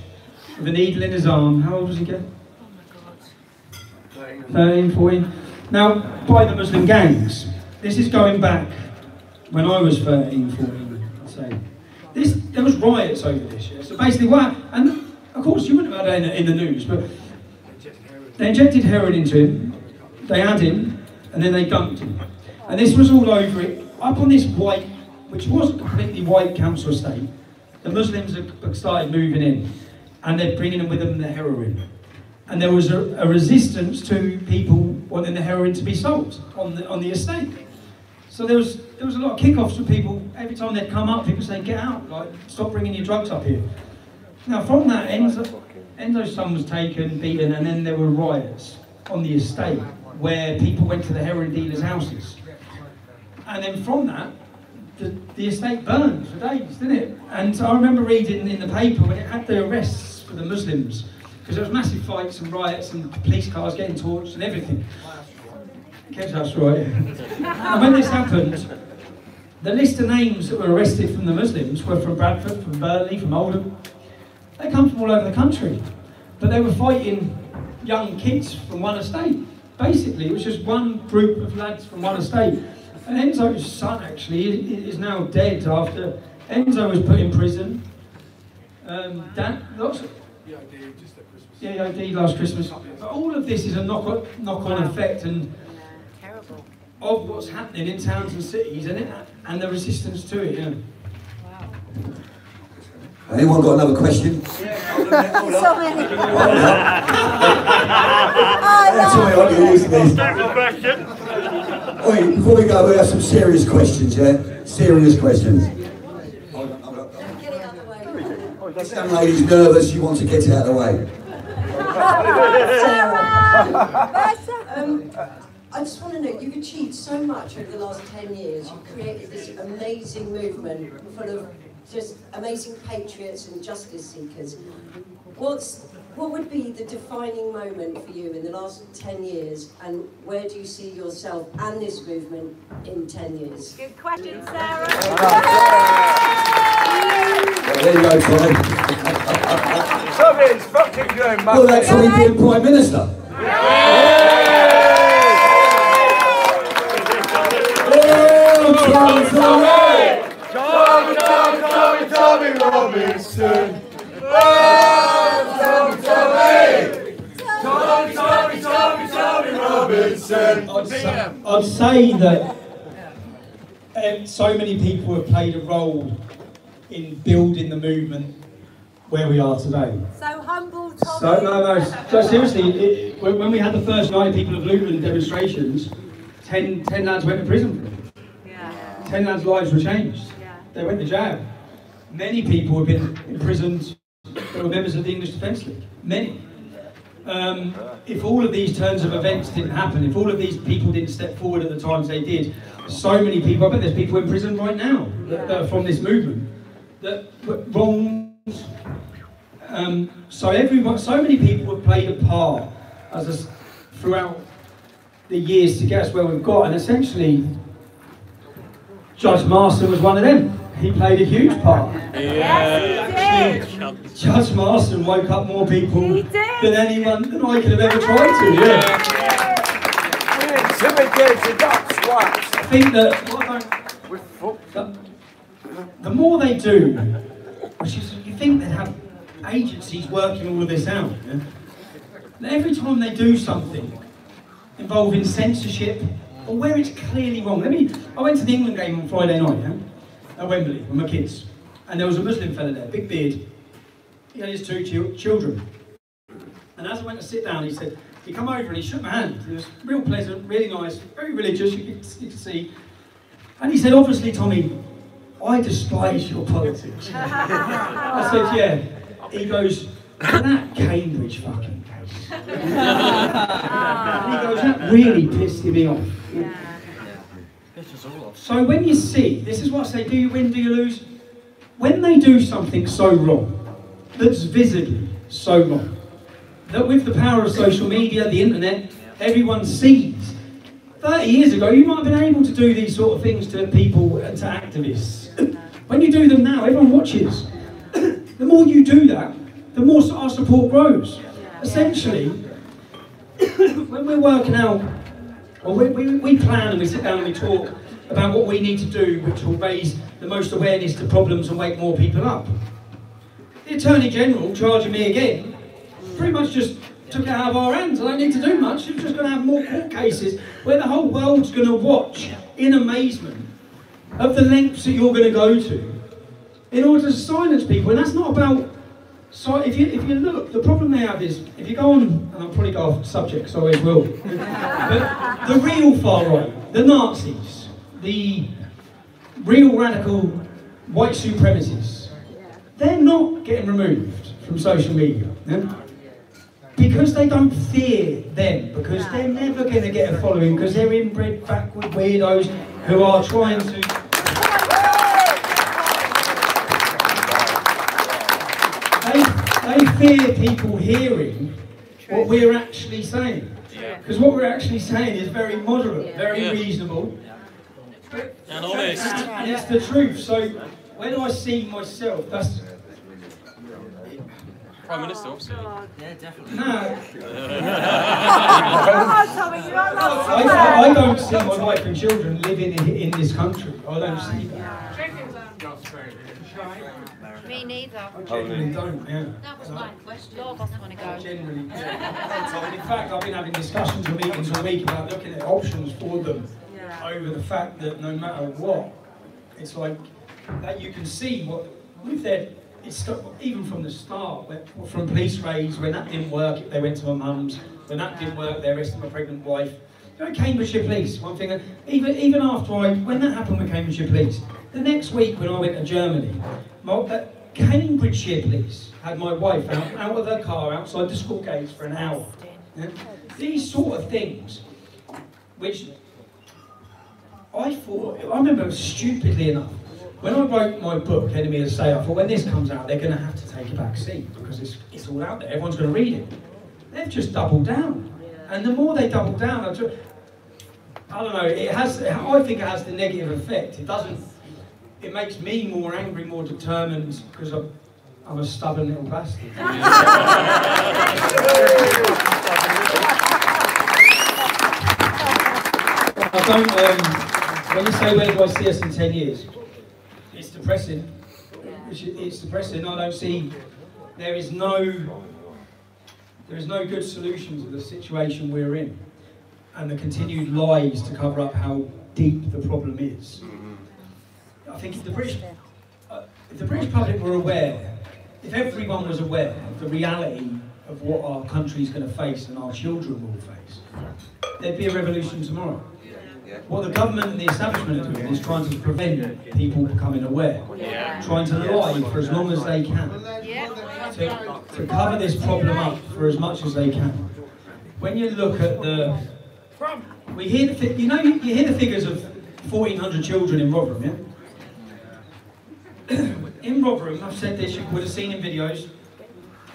with a needle in his arm. How old was he again? Oh my God. 13, 14. Now, by the Muslim gangs. This is going back when I was 13, 14, I'd say. there was riots over this. Yeah? So basically, and of course you wouldn't have had it in the news, but they injected heroin into him, they had him, and then they dumped him. And this was all over it, up on this white, which was a completely white council estate. The Muslims had started moving in, and they're bringing them with them the heroin. And there was a resistance to people wanting the heroin to be sold on the estate. So there was a lot of kick-offs with people. Every time they'd come up, people saying, "Get out! Like, stop bringing your drugs up here." Now, from that, Enzo's son was taken, beaten, and then there were riots on the estate where people went to the heroin dealers' houses. And then from that, the estate burned for days, didn't it? And I remember reading in the paper when it had the arrests for the Muslims, because there was massive fights and riots and police cars getting torched and everything. Kev's house, right? And when this happened, the list of names that were arrested from the Muslims were from Bradford, from Burnley, from Oldham. They come from all over the country, but they were fighting young kids from one estate. Basically, it was just one group of lads from one estate. And Enzo's son actually is now dead after Enzo was put in prison. He OD'd last Christmas. But all of this is a knock-on effect and of what's happening in towns and cities, and the resistance to it. Yeah. Wow. Anyone got another question? So many. That's why I do use these. Question. Wait, before we go, we have some serious questions, yeah? Serious questions. This young lady's nervous, she wants to get it out of the way. I just want to know, you've achieved so much over the last 10 years. You've created this amazing movement full of just amazing patriots and justice seekers. What would be the defining moment for you in the last 10 years, and where do you see yourself and this movement in 10 years? Good question, Sarah. There you go, Tommy. Tommy's fucking doing much. Well, that's Tommy being Prime Minister. Tommy Robinson. Tommy Robinson. I'd say that so many people have played a role in building the movement where we are today. So humble, Tommy. So seriously, when we had the first 90 people of Luton demonstrations, 10 lads went to prison for it. Yeah. 10 lads' lives were changed. Yeah. They went to jail. Many people have been imprisoned that were members of the English Defence League. Many. If all of these turns of events didn't happen, if all of these people didn't step forward at the times they did, so many people, I bet there's people in prison right now that are from this movement, that were wrongs. So many people have played a part throughout the years to get us where we've got, and essentially Judge Marston was one of them. He played a huge part. Yes, he did. Judge Marston woke up more people than I could have ever tried to. I think that the more they do, which is, you think they'd have agencies working all of this out. Yeah? And every time they do something involving censorship or where it's clearly wrong. I went to the England game on Friday night, yeah? At Wembley with my kids, and there was a Muslim fella there, big beard. He had his 2 children, and as I went to sit down, he come over and he shook my hand. He was real pleasant, really nice, very religious, you could see. And he said, "Obviously, Tommy, I despise your politics." I said, "Yeah." He goes, "That Cambridge fucking case." And he goes, "That really pissed me off." So when you see, this is what I say, do you win, do you lose? When they do something so wrong, that's visibly so wrong, that with the power of social media, the internet, everyone sees. 30 years ago, you might have been able to do these sort of things to people and to activists. When you do them now, everyone watches. The more you do that, the more our support grows. Essentially, when we're working out, or we plan and we sit down and we talk about what we need to do, which will raise the most awareness to problems and wake more people up. The Attorney General charging me again pretty much just took it out of our hands. I don't need to do much. You're just going to have more court cases where the whole world's going to watch in amazement of the lengths that you're going to go to in order to silence people. And that's not about... So if you look, the problem they have is, if you go on, and I'll probably go off subject, because I always will, but the real far right, the Nazis, the real radical white supremacists, they're not getting removed from social media. Yeah? Because they don't fear them, because they're never going to get a following, because they're inbred, backward weirdos who are trying to... They fear people hearing what we're actually saying. Because what we're actually saying is very moderate, very reasonable, and honest. And it's the truth. So where do I see myself? That's... Prime Minister, obviously. Yeah, definitely. No. I I don't see my wife and children living in this country. I don't see that. Me neither. I genuinely don't, yeah. That was my question. Lord doesn't want to go. Generally, in fact, I've been having discussions and meetings all week about looking at options for them over the fact that no matter what, it's like that you can see what with their. It's even from the start, from police raids, when that didn't work, they went to my mum's. When that didn't work, they arrested my pregnant wife. You know, Cambridgeshire Police. One thing, even after when that happened with Cambridgeshire Police, the next week when I went to Germany, Cambridgeshire Police had my wife out of her car outside the school gates for an hour. Yeah? These sort of things, which I remember stupidly enough, when I wrote my book, Enemy of the State, I thought when this comes out, they're going to have to take a back seat because it's all out there, everyone's going to read it. They've just doubled down. And the more they double down, I don't know, I think it has the negative effect. It makes me more angry, more determined, because I'm a stubborn little bastard. I don't, when you say where do I see us in 10 years, it's depressing. It's depressing. I don't see, there is no good solution to the situation we're in, and the continued lies to cover up how deep the problem is. I think if the British public were aware, if everyone was aware of the reality of what our country's going to face and our children will face, there'd be a revolution tomorrow. What the government and the establishment are doing is trying to prevent people becoming aware, trying to lie for as long as they can, to cover this problem up for as much as they can. When you look at you hear the figures of 1,400 children in Rotherham, yeah? In Rotherham, I've said this, you would have seen in videos,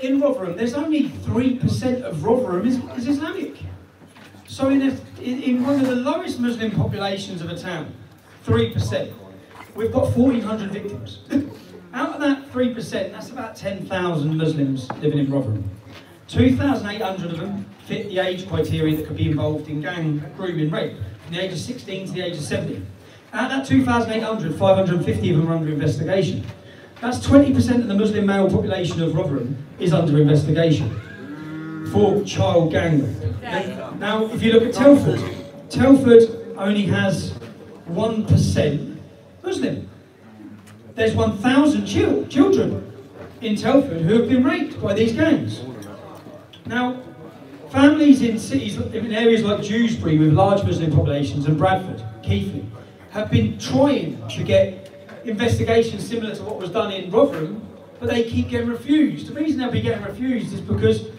in Rotherham, there's only 3% of Rotherham is Islamic. So in one of the lowest Muslim populations of a town, 3%, we've got 1,400 victims. Out of that 3%, that's about 10,000 Muslims living in Rotherham. 2,800 of them fit the age criteria that could be involved in gang grooming rape, from the age of 16 to the age of 70. Out of that 2,800, 550 of them are under investigation. That's 20% of the Muslim male population of Rotherham is under investigation for child gang rape. Now, if you look at Telford, Telford only has 1% Muslim. There's 1,000 children in Telford who have been raped by these gangs. Now, families in cities, in areas like Dewsbury with large Muslim populations and Bradford, Keighley, have been trying to get investigations similar to what was done in Rotherham, but they keep getting refused. The reason they'll be getting refused is because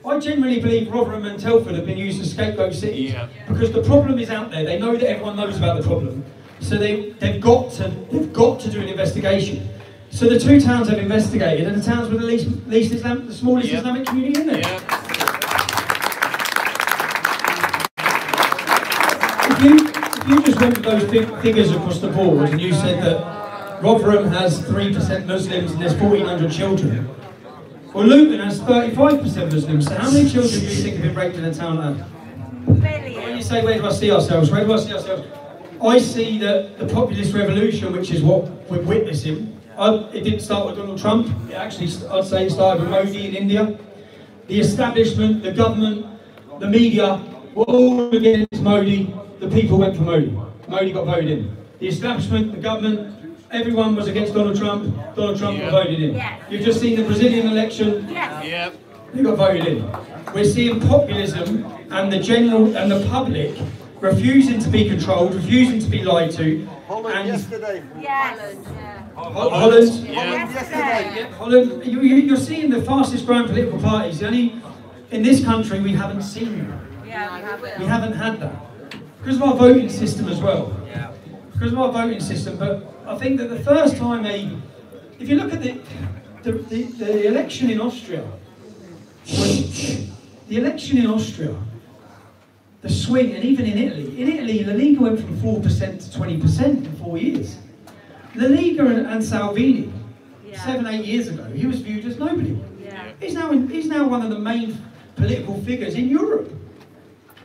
I genuinely believe Rotherham and Telford have been used as scapegoat cities, because the problem is out there. They know that everyone knows about the problem, so they've got to do an investigation. So the two towns have investigated, and the towns with the smallest Islamic community in there. If you just went with those figures across the board and you said that Rotherham has 3% Muslims and there's 1,400 children, well, Luton has 35% Muslims, so how many children do you think have been raped in a town like that? When you say, where do I see ourselves? Where do I see ourselves? I see that the populist revolution, which is what we're witnessing, it didn't start with Donald Trump. It actually, I'd say, it started with Modi in India. The establishment, the government, the media were all against Modi. The people went for Modi. Modi got voted in. The establishment, the government, everyone was against Donald Trump. Donald Trump got voted in. You've just seen the Brazilian election. They got voted in. We're seeing populism and the general and the public refusing to be controlled, refusing to be lied to. Holland yesterday. Holland. Yesterday. Holland. You're seeing the fastest growing political parties. Only in this country we haven't seen that. We haven't had that because of our voting system as well. Because of our voting system. But I think that the first time if you look at the election in Austria. The election in Austria, the swing, and even in Italy, La Liga went from 4% to 20% in 4 years. La Liga and Salvini, 7-8 years ago, he was viewed as nobody. He's now one of the main political figures in Europe.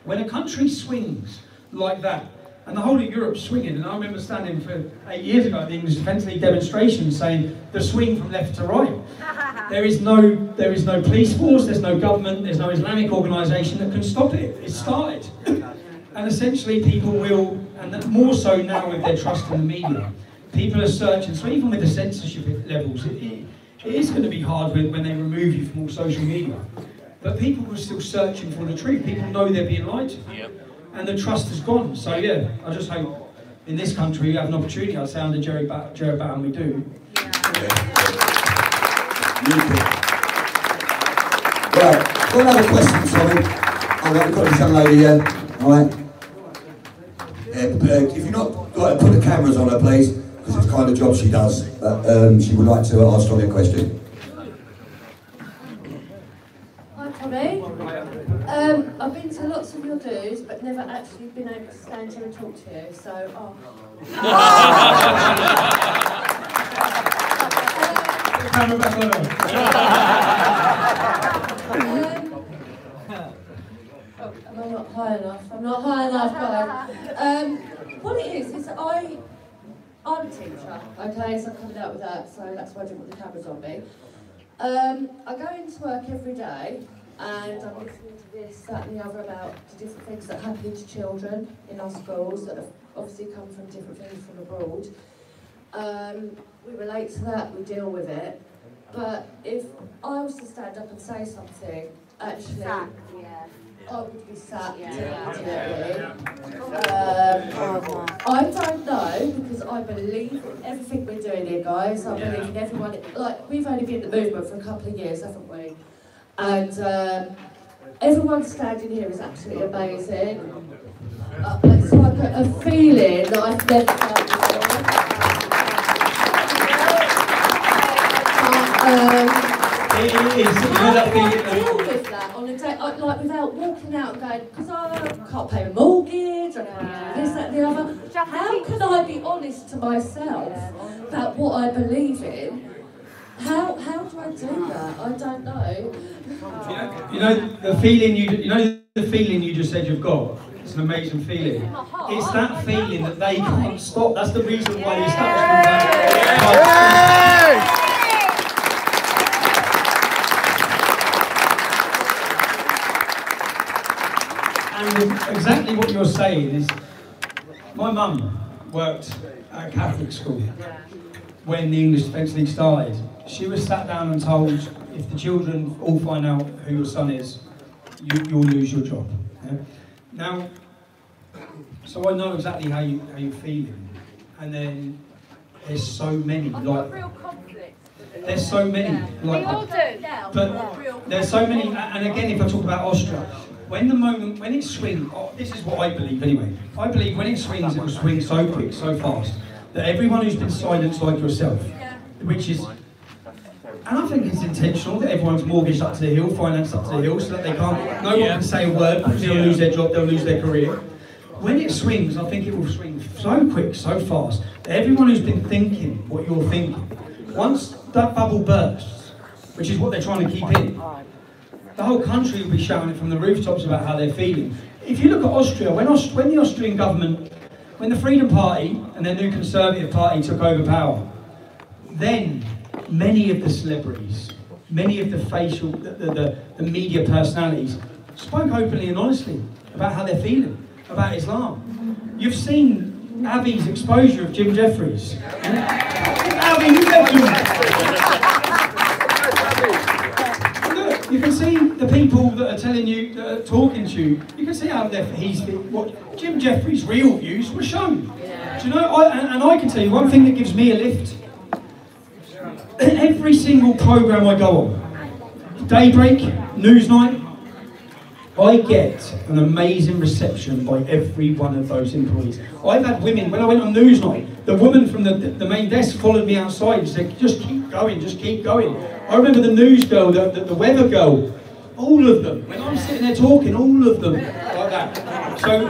When a country swings like that, and the whole of Europe's swinging, and I remember standing for 8 years ago at the English Defence League demonstration saying the swing from left to right. There is no police force, there's no government, there's no Islamic organisation that can stop it. It's started. And essentially people will, and more so now with their trust in the media, people are searching, so even with the censorship levels, it is going to be hard when they remove you from all social media. But people are still searching for the truth. People know they're being lied to. And the trust has gone. So yeah, I just hope in this country we have an opportunity. I say under Jerry Batten we do. Right, got another question, Tommy. Alright, we've got this young lady here. Alright. If you've not got to put the cameras on her, please, because it's the kind of job she does. She would like to ask Tommy a question. Hi, Tommy. I've been to lots of your do's, but never actually been able to stand here and talk to you, so... Camera back on. Am I not high enough? I'm not high enough, guys. What it is I'm a teacher, okay, so I'm coming out with that, so that's why I didn't want the cameras on me. I go into work every day, and I'm listening to this, that and the other about the different things that happen to children in our schools that have obviously come from different things from abroad. We relate to that, we deal with it, but if I was to stand up and say something, actually, I would be sacked immediately. I don't know, because I believe in everything we're doing here, guys. I believe in everyone. Like, we've only been in the movement for a couple of years, haven't we? And everyone standing here is absolutely amazing. It's like a feeling that I've never felt before. Deal with that on a day, like without walking out and going, because I can't pay a mortgage, I can't do this, that and the other. How can I be honest to myself about what I believe in? How do I do that? I don't know. You know the feeling you just said you've got. It's an amazing feeling. It's that feeling that they can't stop. That's the reason why the establishment. And exactly what you're saying is, my mum worked at a Catholic school when the English Defence League started. She was sat down and told, if the children all find out who your son is, you'll lose your job. Yeah? Now, so I know exactly how you're feeling, and then there's so many like. There's so many like. We all do. But there's so many, and again, if I talk about Austria. When it swings, this is what I believe anyway. I believe when it swings, it will swing so quick, so fast, that everyone who's been silenced like yourself, which is, and I think it's intentional that everyone's mortgaged up to the hill, financed up to the hill, so that they can't, no one can say a word because they'll lose their job, they'll lose their career. When it swings, I think it will swing so quick, so fast, that everyone who's been thinking what you're thinking, once that bubble bursts, which is what they're trying to keep in, the whole country will be shouting it from the rooftops about how they're feeling. If you look at Austria, when the Austrian government when the Freedom Party and their new Conservative Party took over power, then many of the celebrities, many of the the media personalities spoke openly and honestly about how they're feeling about Islam. You've seen Avi's exposure of Jim Jeffries. Avi, you met him. Look, you can see the people that are telling you, that are talking to you. You can see how what Jim Jeffries' real views were shown. Do you know? I can tell you one thing that gives me a lift. Every single programme I go on, Daybreak, Newsnight, I get an amazing reception by every one of those employees. I've had women, when I went on Newsnight, the woman from the main desk followed me outside and said, just keep going, just keep going. I remember the news girl, the weather girl, all of them, when I'm sitting there talking, all of them like that. So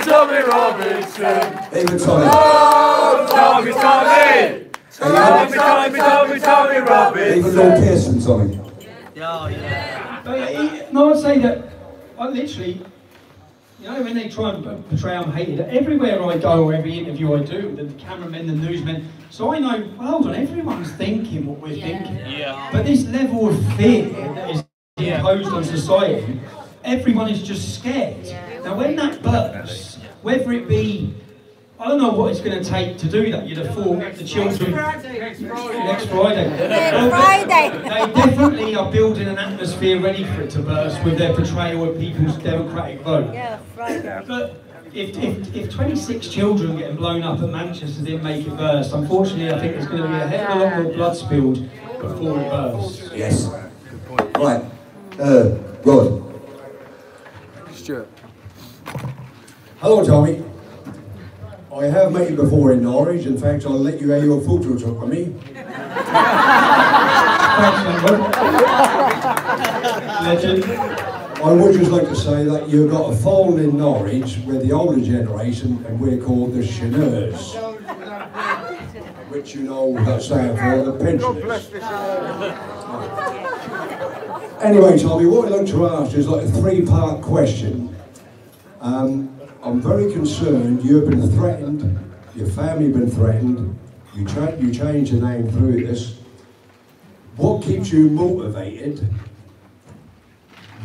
Tommy Robinson. Even Tommy. Tommy Robinson. Even Lord Pearson, Tommy. No, I'd say that I literally, you know, when they try and portray I'm hated, everywhere I go or every interview I do, the cameramen, the newsmen, so I know, well, hold on, everyone's thinking what we're thinking. Yeah. But this level of fear that is imposed on society, everyone is just scared. Now when that bursts, whether it be, I don't know what it's going to take to do that. You'd have thought the children next Friday. They definitely are building an atmosphere ready for it to burst with their portrayal of people's democratic vote. Yeah, Friday. But if 26 children getting blown up at Manchester didn't make it burst, unfortunately I think there's going to be a hell of a lot more blood spilled before it bursts. Yes. Right. Rod. Stuart. Hello, Tommy. I have met you before in Norwich. In fact, I'll let you have your photo took with me. Legend. I would just like to say that you've got a phone in Norwich with the older generation, and we're called the Shiners, which you know that stand for the pensioners. Anyway, Tommy, what I'd like to ask is like a three-part question. I'm very concerned. You've been threatened. Your family been threatened. You changed your name through this. What keeps you motivated?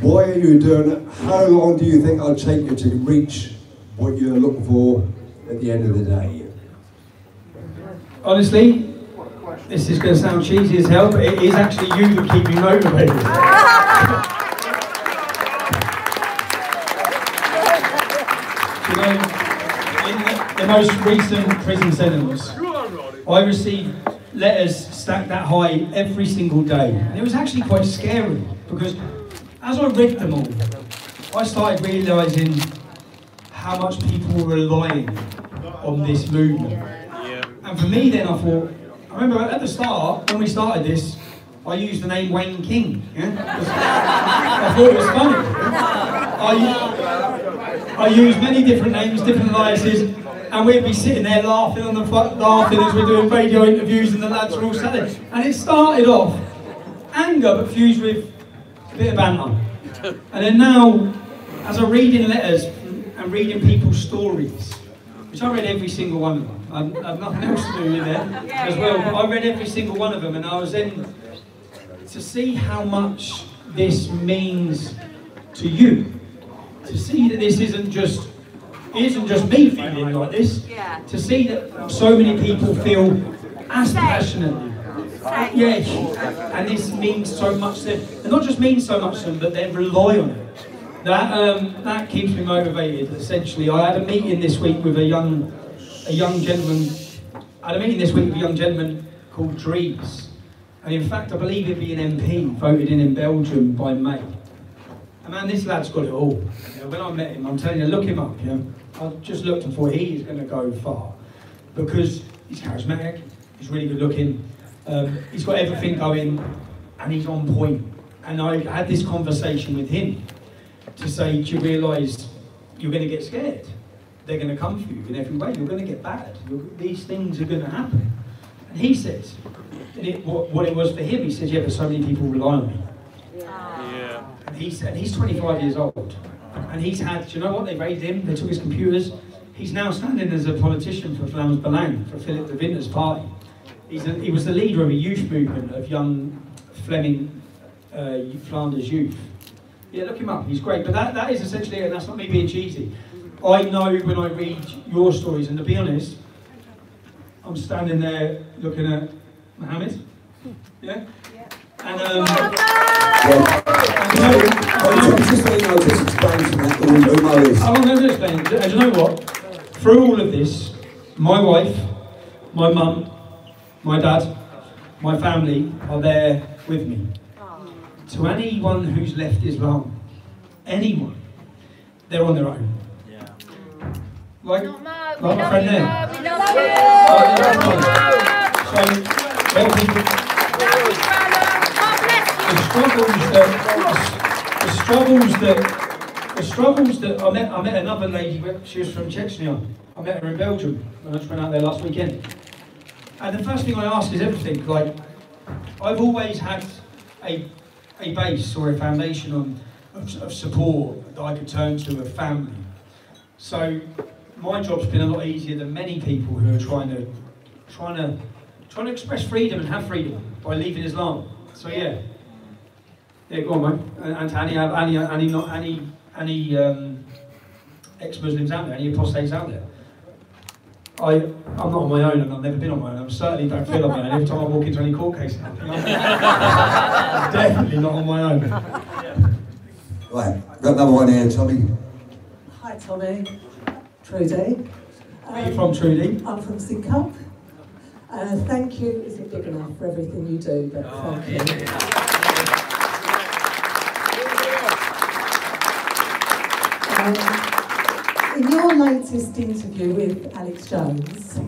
Why are you doing it? How long do you think it'll take you to reach what you're looking for at the end of the day? Honestly, this is going to sound cheesy as hell, but it is actually you that keep me motivated. You know, in the most recent prison sentence, I received letters stacked that high every single day. And it was actually quite scary, because as I read them all, I started realising how much people were relying on this movement. Yeah. And for me then I thought, I remember at the start, when we started this, I used the name Wayne King. Yeah? I thought it was funny. I used many different names, different aliases, and we'd be sitting there laughing on the laughing as we're doing radio interviews and the lads were all selling. And it started off anger but fused with a bit of banter. And then now, as I'm reading letters and reading people's stories, which I read every single one of them. I have nothing else to do with it as well, but I read every single one of them, and I was then to see how much this means to you, to see that this isn't just me feeling like this, to see that so many people feel as passionately. Yes, and this means so much to them. And not just means so much to them, but they rely on it. That keeps me motivated, essentially. I had a meeting this week with a young gentleman. I had a meeting this week with a young gentleman called Dries. And in fact, I believe he'd be an MP voted in Belgium by May. And man, this lad's got it all. You know, when I met him, I'm telling you, look him up. You know, I just looked and thought he is going to go far, because he's charismatic, he's really good looking, he's got everything going, and he's on point. And I had this conversation with him to say, do you realise you're going to get scared? They're going to come for you in every way. You're going to get bad. These things are going to happen. And he says, what it was for him, he says, yeah, but so many people rely on me. Yeah. he's 25 years old, and he's had. Do you know what? They raided him. They took his computers. He's now standing as a politician for Flams Belang, for Philip de Winter's party. He was the leader of a youth movement of young Fleming Flanders youth. Yeah, look him up. He's great. But that is essentially it. And that's not me being cheesy. I know when I read your stories, and to be honest, I'm standing there looking at Mohammed. Yeah? And just explain to that who Mo is. I'm going to explain it. And you know what? Through all of this, my wife, my mum, my dad, my family are there with me. To anyone who's left Islam, anyone, they're on their own. Yeah. Like my friend there. We love The struggles that I met another lady. She was from Chechnya. I met her in Belgium, and I just went out there last weekend. And the first thing I ask is everything. Like, I've always had a base or a foundation of support that I could turn to, a family. So my job's been a lot easier than many people who are trying to express freedom and have freedom by leaving Islam. So yeah, go on, mate. And any ex-Muslims out there, any apostates out there. I'm not on my own, and I've never been on my own. I certainly don't feel on my own every time I walk into any court case now. I'm definitely not on my own. Right, got another one here, Tommy. Hi, Tommy. Trudy. Where are you from, Trudy? I'm from Sidcup. Thank you. Isn't big enough for everything you do, but thank you. In your latest interview with Alex Jones,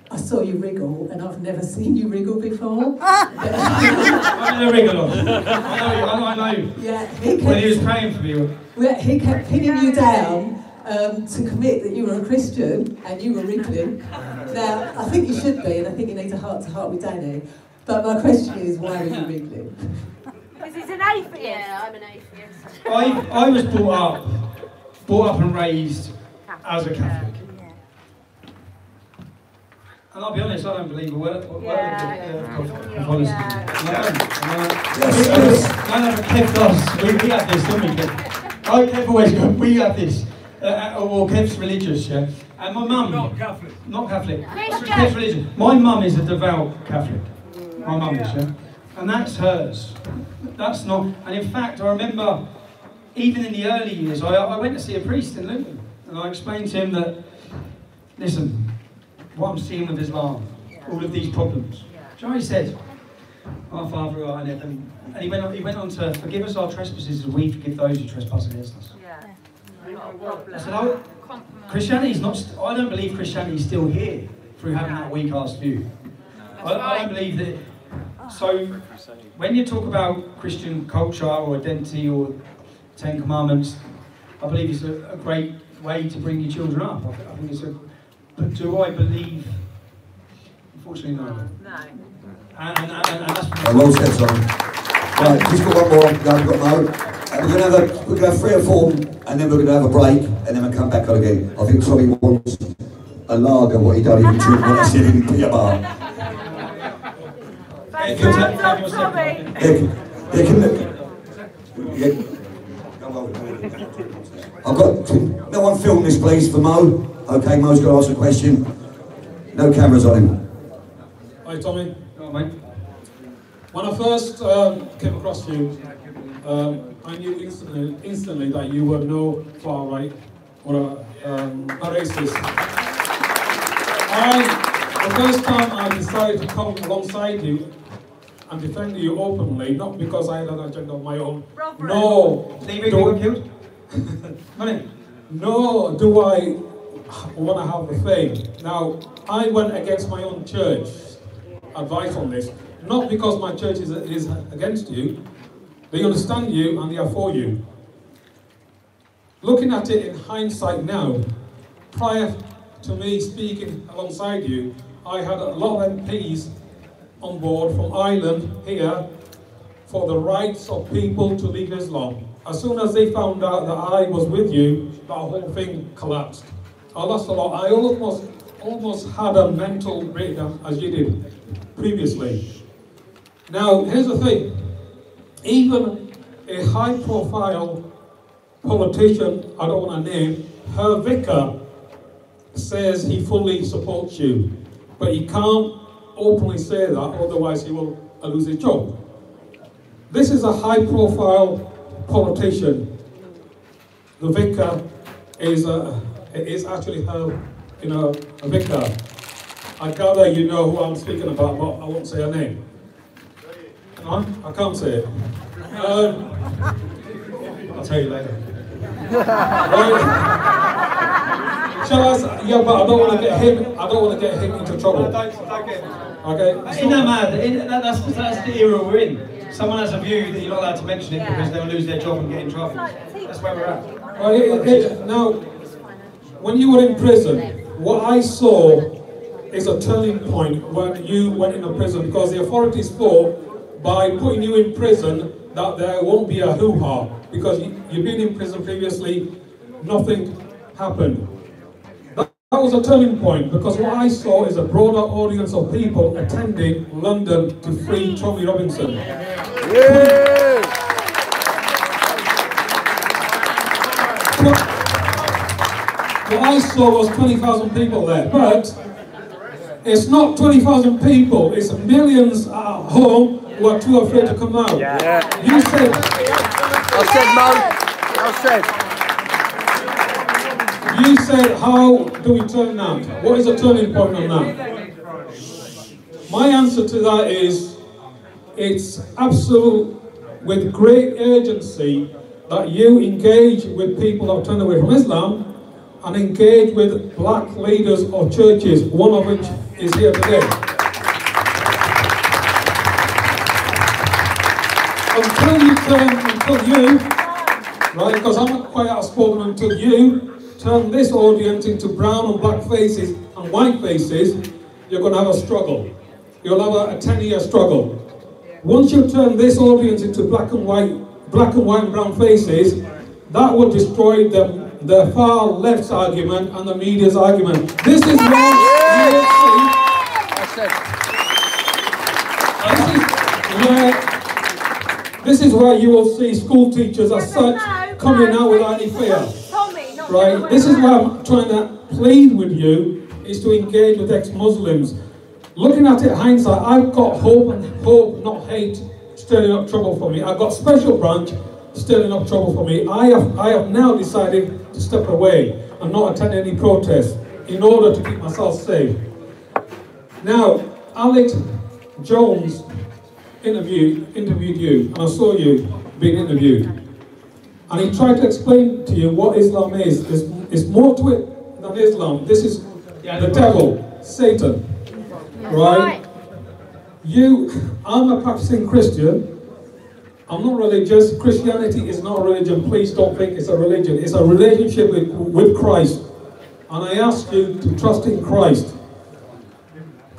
I saw you wriggle, and I've never seen you wriggle before. I'm in a wriggle on. I know. Yeah, when he was praying for me. Yeah, he kept pinning you down to commit that you were a Christian, and you were wriggling. Now, I think you should be, and I think you need a heart-to-heart with Danny. But my question is, why are you wriggling? Because he's an atheist. Yeah, I'm an atheist. I was brought up and raised as a Catholic. And I'll be honest, I don't believe a word of Catholicism. Kev does. We have this, don't we, Kev? Oh, Kev always goes, we have this. Or Kev's religious, yeah? And my mum... Not Catholic. Not Catholic. Kev's religious. My mum is a devout Catholic. My mum is, yeah? And that's hers. That's not... And in fact, I remember, even in the early years, I went to see a priest in Luton. And I explained to him that, listen, what I'm seeing with Islam, all of these problems. Do you know what he said? Our Father who art in heaven. And he went on to forgive us our trespasses as we forgive those who trespass against us. I said, Christianity's not. I don't believe Christianity's still here through having that weak-ass view. I don't believe that. So, when you talk about Christian culture or identity or Ten Commandments, I believe it's a great way to bring your children up. I think it's a. But do I believe? Unfortunately, no. No. And that's. Well said, Simon. Right, just got one more. We've got Mo. We're going to have 3 or 4, and then we're going to have a break, and then we'll come back on again. I think Tommy wants a lager, what he don't even drink when I see him in Peter Bar. I've got, no one film this please for Mo. Okay, Mo's going to ask a question. No cameras on him. Hi Tommy. Hello, mate. When I first came across you, I knew instantly that you were no far right or a racist. The first time I decided to come alongside you and defend you openly, not because I had an agenda of my own. No, no, do I want to have the fame. Now, I went against my own church advice on this, not because my church is against you. They understand you and they are for you. Looking at it in hindsight now, prior to me speaking alongside you, I had a lot of MPs on board from Ireland here for the rights of people to leave Islam. As soon as they found out that I was with you, that whole thing collapsed. I lost a lot. I almost had a mental breakdown, as you did previously. Now, here's the thing. Even a high-profile politician, I don't want to name, her vicar says he fully supports you. But he can't openly say that, otherwise he will lose his job. This is a high-profile politician. The vicar is actually her, a vicar. I gather you know who I'm speaking about, but I won't say her name. No, I can't say it. I'll tell you later. Shall I say? Yeah, but I don't want to get him. I don't want to get him into trouble. Don't get him. Okay. Isn't that mad? That's the era we're in. Someone has a view that you're not allowed to mention it because they'll lose their job and get in trouble. That's where we're at. Now, when you were in prison, what I saw is a turning point when you went into prison, because the authorities thought by putting you in prison that there won't be a hoo-ha, because you've been in prison previously, nothing happened. That was a turning point, because what I saw is a broader audience of people attending London to free Tommy Robinson. What I saw was 20,000 people there, but it's not 20,000 people, it's millions at home who are too afraid to come out. You said... You said, how do we turn that? What is the turning point on that? My answer to that is, it's absolute, with great urgency, that you engage with people that have turned away from Islam and engage with black leaders of churches, one of which is here today. Until you, right, because I'm not quite outspoken, until you turn this audience into brown and black faces and white faces, you're going to have a struggle. You'll have a 10-year struggle. Once you turn this audience into black and white and brown faces, that will destroy the far left's argument and the media's argument. This is where you will see. This is where you will see school teachers as such coming out without any fear. Right? This is why I'm trying to plead with you, is to engage with ex-Muslims. Looking at it hindsight, I've got hope, not hate, stirring up trouble for me. I've got special branch stirring up trouble for me. I have now decided to step away and not attend any protests in order to keep myself safe. Now, Alex Jones interviewed you, and I saw you being interviewed. And he tried to explain to you what Islam is. There's more to it than Islam. This is the devil, Satan, right? I'm a practicing Christian. I'm not religious. Christianity is not a religion. Please don't think it's a religion. It's a relationship with Christ. And I ask you to trust in Christ.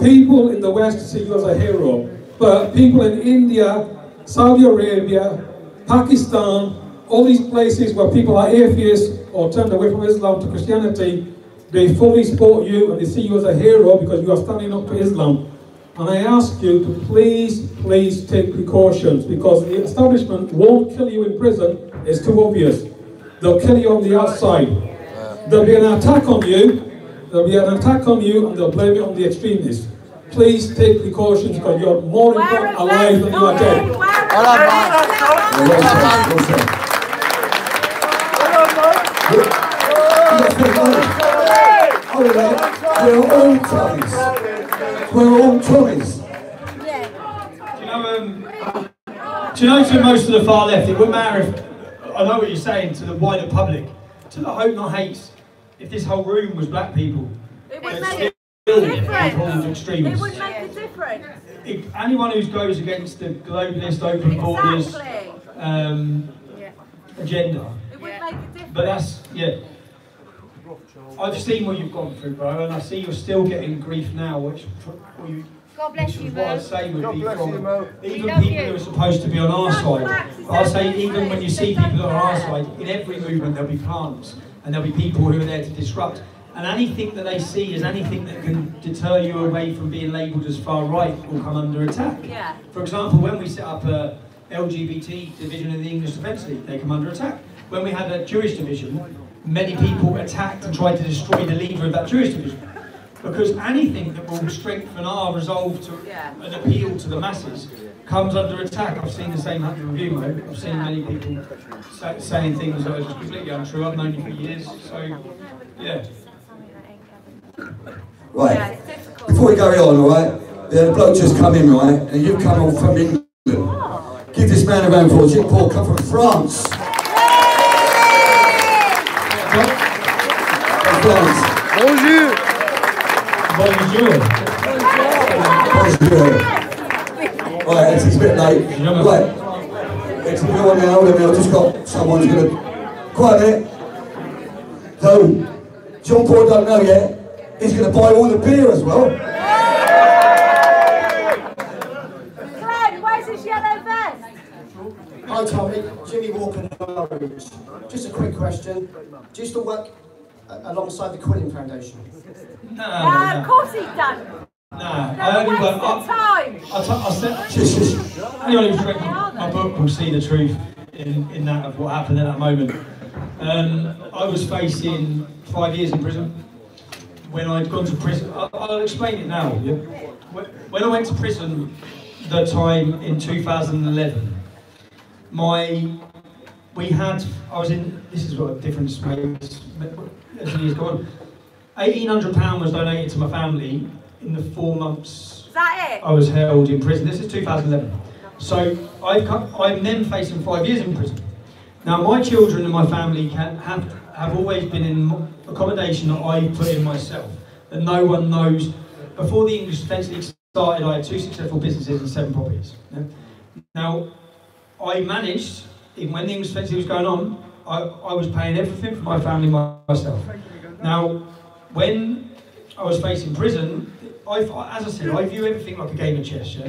People in the West see you as a hero. But people in India, Saudi Arabia, Pakistan, all these places where people are atheists or turned away from Islam to Christianity, they fully support you and they see you as a hero because you are standing up to Islam. And I ask you to please take precautions, because the establishment won't kill you in prison. It's too obvious. They'll kill you on the outside. There'll be an attack on you. And they'll blame it on the extremists. Please take precautions, because you're more important alive than you are dead. We're all Tories. We're all Tories. Do you know, to most of the far left, it wouldn't matter if, I know what you're saying, to the wider public, to the hope not hates, if this whole room was black people. It would make a difference. It would make a difference. If anyone who goes against the globalist, open borders agenda. It would make a difference. But that's, I've seen what you've gone through, bro, and I see you're still getting grief now, which God bless you, What I'd Mo. say would God be bless from you, Mo. even love people you. who are supposed to be on our side. I'll say even when you see people on our side, in every movement there'll be plants and there'll be people who are there to disrupt. And anything that they see as anything that can deter you away from being labelled as far right will come under attack. Yeah. For example, when we set up a LGBT division in the English Defence League, they come under attack. When we had a Jewish division, many people attacked and tried to destroy the leader of that Jewish division. Because anything that will strengthen our resolve to an appeal to the masses comes under attack. I've seen the same happen with you, Mo. I've seen many people saying things that are just completely untrue. I've known you for years, so yeah. Right, before we carry on, alright, the bloke just come in, right, and you've come all from England. Give this man a round of applause. Paul come from France. Bonjour. Bonjour. Bonjour. Right, it's a bit late. Right, it's a bit on now, and I've just got someone's going to... Quiet a minute. So, John Paul don't know yet, he's going to buy all the beer as well. Glenn, where's his yellow vest? Hi Tommy, Jimmy Walker, Norwich. Just a quick question. Do you still work alongside the Quilling Foundation? No, of course he does. No, I only work anyone who's read my book will see the truth in that of what happened at that moment. I was facing 5 years in prison. When I'd gone to prison, I'll explain it now. Yeah? When I went to prison, the time in 2011, this is what a difference makes as the years go on. £1,800 was donated to my family in the 4 months Is that it? I was held in prison. This is 2011. So I'm then facing 5 years in prison. Now my children and my family have always been in accommodation that I put in myself, that no one knows. Before the English Defence League started, I had 2 successful businesses and 7 properties. Yeah? Now, I managed, even when the English Defence League was going on, I was paying everything for my family myself. Now, when I was facing prison, as I said, I view everything like a game of chess, yeah?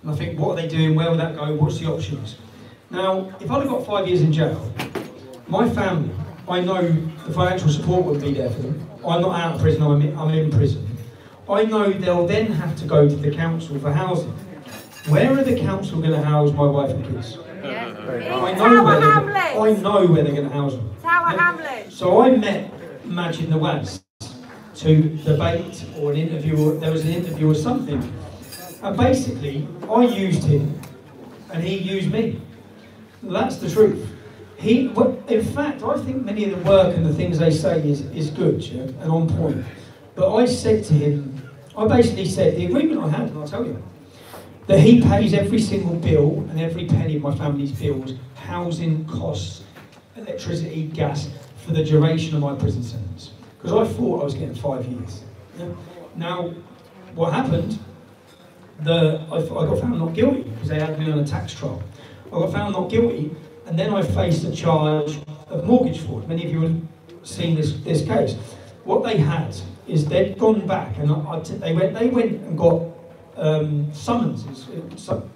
And I think, what are they doing, where would that go, what's the options? Now, if I'd have got 5 years in jail, my family, I know the financial support wouldn't be there for them. I'm not out of prison, I'm in prison. I know they'll then have to go to the council for housing. Where are the council going to house my wife and kids? I know where they're going to house them. Tower Hamlets. So I met Majid Nawaz to debate or an interview, there was an interview or something. And basically, I used him and he used me. That's the truth. In fact, I think many of the work and the things they say is good, yeah, and on point. But I said to him, I basically said, the agreement I had, and I'll tell you, that he pays every single bill and every penny of my family's bills, housing costs, electricity, gas, for the duration of my prison sentence. Because I thought I was getting 5 years. Yeah? Now, what happened, I got found not guilty, because they had me on a tax trial. I got found not guilty, and then I faced a charge of mortgage fraud. Many of you have seen this case. What they had is they'd gone back and they went and got summonses,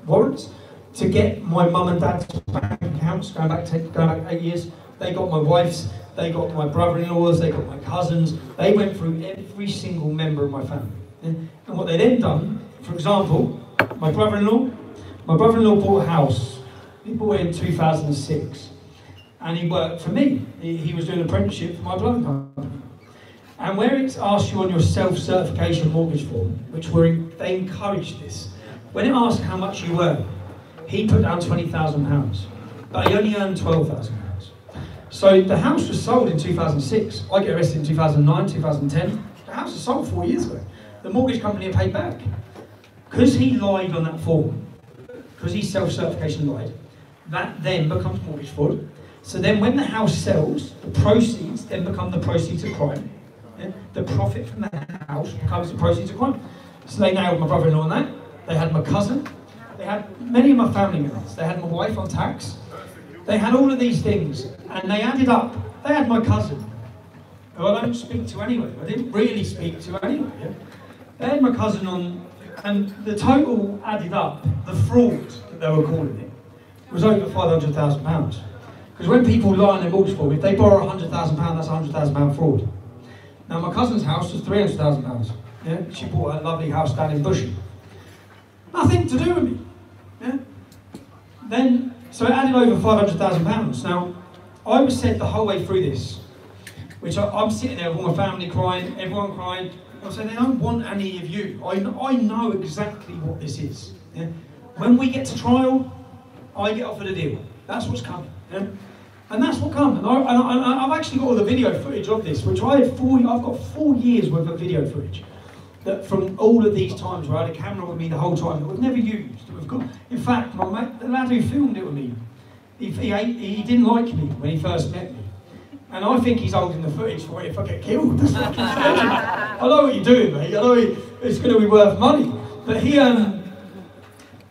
warrants, to get my mum and dad's bank accounts going back 8 years. They got my wife's, they got my brother-in-law's, they got my cousins. They went through every single member of my family. And what they then done, for example, my brother-in-law bought a house. He bought it in 2006, and he worked for me. He was doing an apprenticeship for my blood company. And where it's asked you on your self-certification mortgage form, which they encouraged this, when it asked how much you earn, he put down £20,000, but he only earned £12,000. So the house was sold in 2006. I get arrested in 2009, 2010. The house was sold 4 years ago. The mortgage company had paid back. Because he lied on that form, because he self-certification lied, that then becomes mortgage fraud. So then when the house sells, the proceeds then become the proceeds of crime. Yeah? The profit from the house becomes the proceeds of crime. So they nailed my brother-in-law on that. They had my cousin. They had many of my family members. They had my wife on tax. They had all of these things. And they added up. They had my cousin, who I don't speak to anyway. I didn't really speak to anyway. Yeah? They had my cousin on And the total added up, the fraud that they were calling it, was over £500,000. Because when people lie on their mortgage form, if they borrow £100,000, that's £100,000 fraud. Now my cousin's house was £300,000. Yeah? She bought a lovely house down in Bushey. Nothing to do with me. Yeah? Then, so it added over £500,000. Now, I was said the whole way through this, which I'm sitting there with all my family crying, everyone crying. I was saying, they don't want any of you. I know exactly what this is. Yeah? When we get to trial, I get offered a deal. That's what's coming. Yeah? And that's what comes. And I've actually got all the video footage of this, which I've got 4 years worth of video footage. That from all of these times where I had a camera with me the whole time that was never used. We've got, in fact, my mate, the lad who filmed it with me, he didn't like me when he first met me. And I think he's holding the footage for it if I get killed. That's what I know what you're doing, mate. I know it's going to be worth money. But he,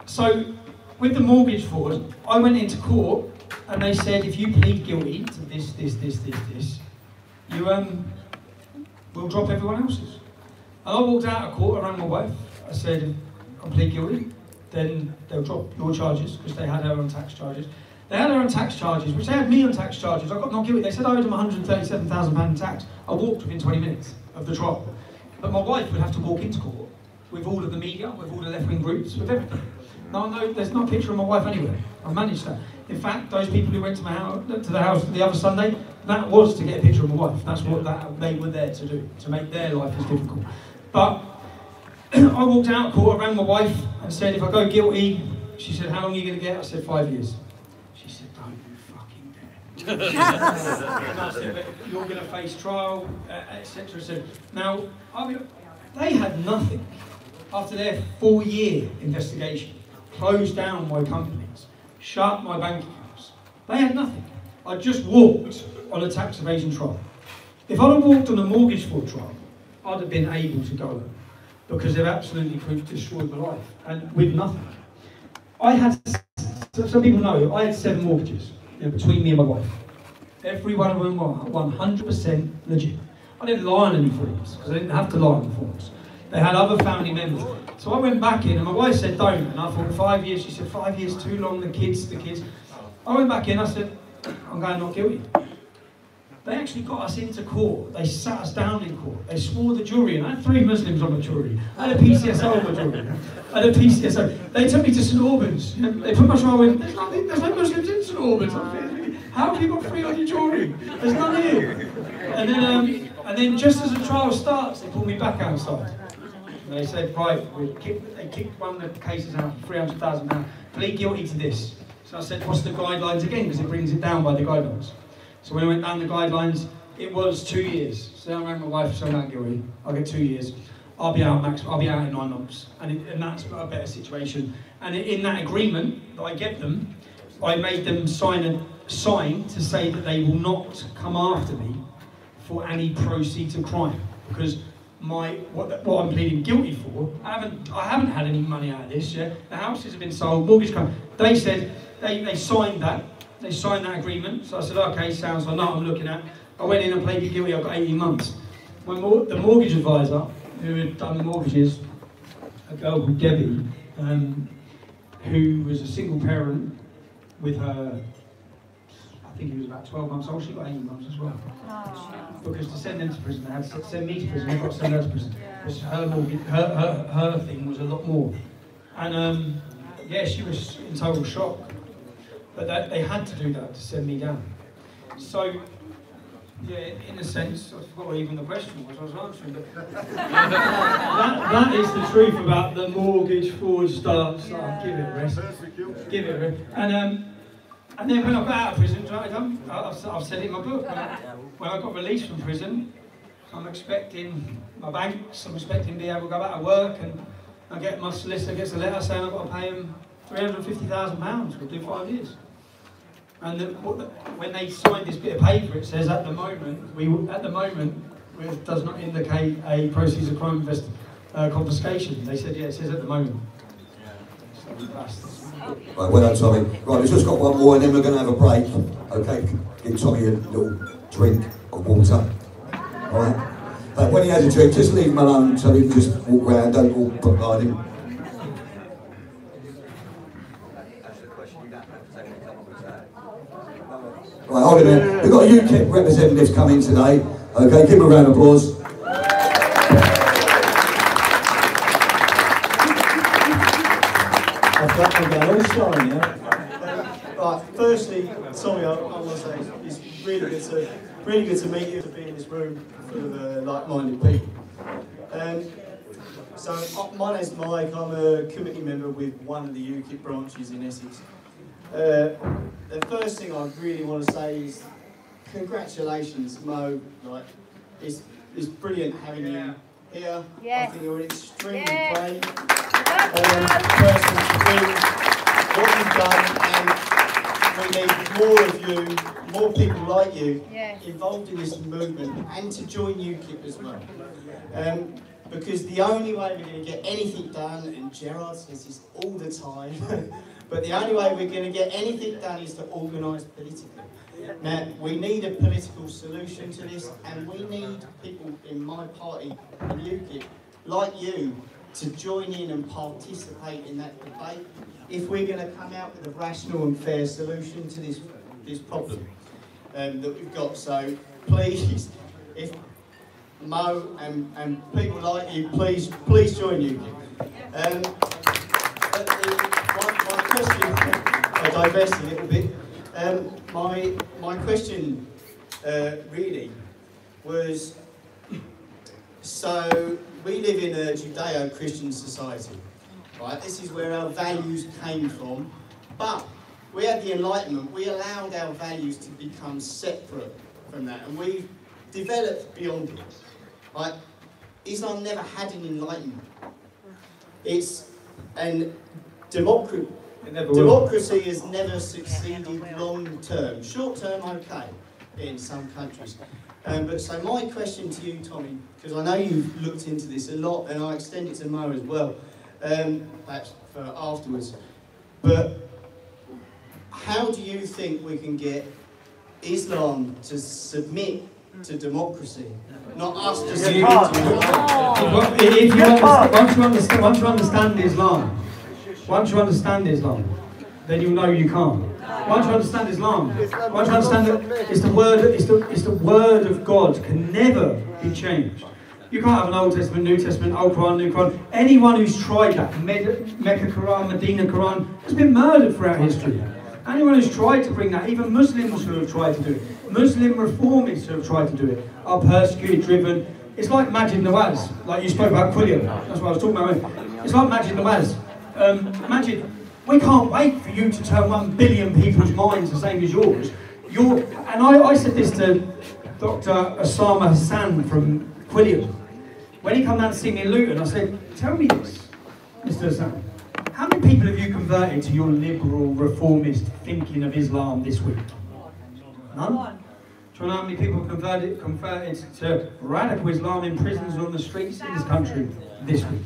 so with the mortgage fraud, I went into court and they said, if you plead guilty to this, you will drop everyone else's. And I walked out of court, I rang my wife, I said, I plead guilty, then they'll drop your charges, because they had her on tax charges. They had her on tax charges, which they had me on tax charges. I got not guilty. They said I owed them £137,000 in tax. I walked within 20 minutes of the trial. But my wife would have to walk into court with all of the media, with all the left-wing groups, with everything. Now, no, there's no picture of my wife anywhere. I managed that. In fact, those people who went to my house, to the house the other Sunday, that was to get a picture of my wife. That's what they were there to do, to make their life as difficult. But I walked out of court, I rang my wife and said, if I go guilty, she said, how long are you going to get? I said, 5 years. She said, don't you fucking dare. And I said, you're going to face trial, etc. So now, they had nothing after their 4-year investigation. Closed down my companies, shut my bank accounts. They had nothing. I just walked on a tax evasion trial. If I'd have walked on a mortgage fraud trial, I'd have been able to go because they've absolutely destroyed my life and with nothing. I had, some people know, I had 7 mortgages between me and my wife. Every one of them were 100% legit. I didn't lie on any forms because I didn't have to lie on the forms. They had other family members. So I went back in and my wife said don't, and I thought 5 years, she said 5 years too long, the kids. I went back in, I said, I'm going not guilty. They actually got us into court, they sat us down in court, they swore the jury, and I had 3 Muslims on the jury, I had a PCSO on the jury, I had a PCSO. They took me to St Albans, they put my trial in, there's no Muslims in St Albans. How have you got 3 on your jury? There's none here. And then just as the trial starts, they pulled me back outside. And they said, right, they kicked one of the cases out for £300,000, plead guilty to this. So I said, what's the guidelines again? Because it brings it down by the guidelines. So when I went down the guidelines, it was 2 years. So I rang my wife, so I'm not guilty. I'll get 2 years. I'll be out in 9 months. And that's a better situation. And in that agreement that I gave them, I made them sign to say that they will not come after me for any proceeds of crime. Because what I'm pleading guilty for, I haven't had any money out of this yet. The houses have been sold, mortgage company. They said they signed that. They signed that agreement. So I said, okay, sounds like what I'm looking at. I went in and pleaded guilty. I got 18 months. The mortgage advisor who had done the mortgages, a girl called Debbie, who was a single parent with her. I think he was about 12 months old. She got 18 months as well. Because to send them to prison, they had to send me to prison. They've got to send her to prison. Because her mortgage, her thing was a lot more. And yeah, she was in total shock. But they had to do that to send me down. So, yeah, in a sense, I forgot what even the question was I was answering. But that is the truth about the mortgage fraud stuff. So I'll give it a rest. Give it a rest. And then when I got out of prison, I've said it in my book, when I got released from prison, I'm expecting my banks, I'm expecting to be able to go back to work, and I get my solicitor gets a letter saying I've got to pay him £350,000, we'll do 5 years. And when they signed this bit of paper, it says at the moment, it does not indicate a proceeds of crime confiscation. They said, yeah, it says at the moment. Right, well done, Tommy. Right, we've just got one more and then we're going to have a break. Okay, give Tommy a little drink of water. Alright? But when he has a drink, just leave him alone so he can just walk around, don't walk behind him. Right, hold a minute. We've got a UKIP representative coming today. Okay, give him a round of applause. Right, firstly, Tommy, I want to say it's really good to meet you, to be in this room full of like-minded people. So my name's Mike. I'm a committee member with one of the UKIP branches in Essex. The first thing I really want to say is congratulations, Mo. Like, it's brilliant having you here. Yes. I think you're an extremely brave person to do what you've done, and we need more of you, more people like you involved in this movement, and to join UKIP as well. Because the only way we're going to get anything done, and Gerard says this all the time, but the only way we're going to get anything done is to organise politically. Now, we need a political solution to this, and we need people in my party, in UKIP, like you, to join in and participate in that debate if we're going to come out with a rational and fair solution to this problem that we've got. So please, if Mo and people like you, please join UKIP. My question, I digress a little bit. My question really was, so we live in a Judeo-Christian society, right? This is where our values came from, but we had the Enlightenment. We allowed our values to become separate from that, and we've developed beyond it. Right? Islam never had an Enlightenment. Democracy has never succeeded long term. Short term, okay, in some countries. But so my question to you, Tommy, because I know you've looked into this a lot, and I extend it to Mo as well, perhaps for afterwards. But how do you think we can get Islam to submit to democracy, not us to submit to Islam? Once you understand Islam, then you'll know you can't. Once you understand Islam, once you understand that it's the word of God, can never be changed. You can't have an Old Testament, New Testament, Old Quran, New Quran. Anyone who's tried that, Mecca Quran, Medina Quran, has been murdered throughout history. Anyone who's tried to bring that, even Muslims who have tried to do it, Muslim reformists who have tried to do it, are persecuted, driven. It's like Majid Nawaz, like you spoke about Quilliam. That's what I was talking about. It's like Majid Nawaz. Majid, we can't wait for you to turn 1 billion people's minds the same as yours. And I said this to Dr. Osama Hassan from Quilliam. When he came down to see me in Luton, I said, tell me this, Mr. Hassan. How many people have you converted to your liberal, reformist thinking of Islam this week? None? Do you know how many people converted to radical Islam in prisons or on the streets in this country this week?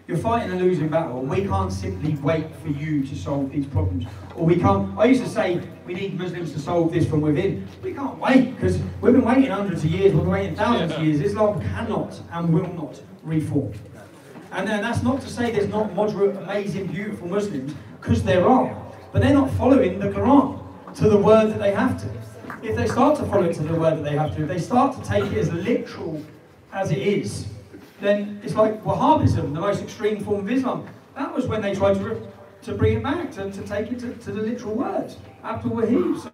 You're fighting a losing battle, and we can't simply wait for you to solve these problems. Or we can't, I used to say, we need Muslims to solve this from within. We can't wait, because we've been waiting hundreds of years, we've been waiting thousands of years. Islam cannot and will not reform. And then that's not to say there's not moderate, amazing, beautiful Muslims, because there are. But they're not following the Quran to the word that they have to. If they start to follow it to the word that they have to, if they start to take it as literal as it is, then it's like Wahhabism, the most extreme form of Islam. That was when they tried to bring it back, to take it to the literal word, after Wahib. So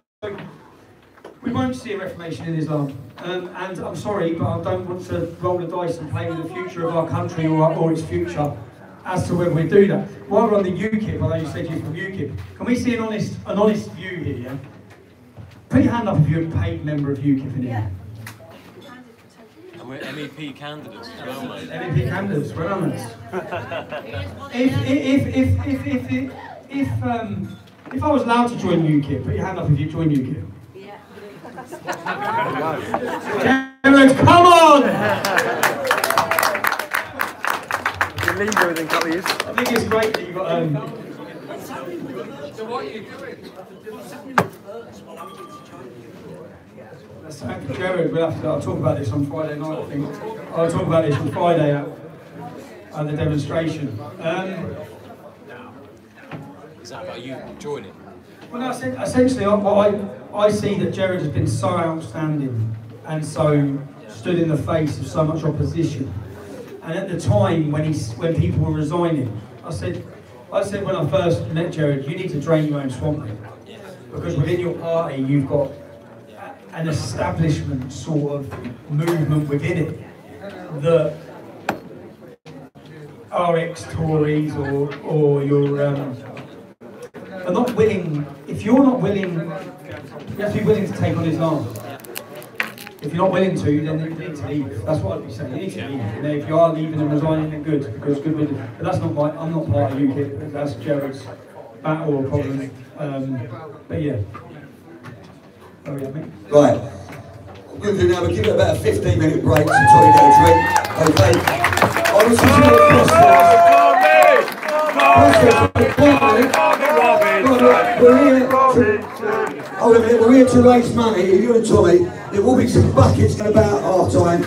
we won't see a reformation in Islam. And I'm sorry, but I don't want to roll the dice and play with the future of our country or its future as to whether we do that. While we're on the UKIP, I know you said you're from UKIP, can we see an honest view here, yeah? Put your hand up if you're a paid member of UKIP in here. And we're MEP candidates as well, mate. MEP candidates, we're on this. If I was allowed to join UKIP, put your hand up if you join UKIP. Jared, come on! You're leader within a couple of years. I think it's great that you've got. So what are you doing? Thank you, Jared. I'll talk about this on Friday night, I think. I'll talk about this on Friday at the demonstration. Is that about you joining? Well, no, essentially, I see that Gerard has been so outstanding and so stood in the face of so much opposition. And at the time when people were resigning, I said when I first met Gerard, you need to drain your own swamp, because within your party you've got an establishment sort of movement within it that are ex-Tories or you're are not willing. If you're not willing, you have to be willing to take on Islam. If you're not willing to, then you need to leave. That's what I'd be saying. You need to leave. You know, if you are leaving and resigning, then good, because good business. But that's not I'm not part of UKIP. That's Gerard's battle or problem. But yeah. Oh yeah, mate. Right. I'm going to do now. We'll give it about a 15-minute break so Tommy get a drink. Okay. I was just going to we're here to raise money, you and Tommy. There will be some buckets at about half time.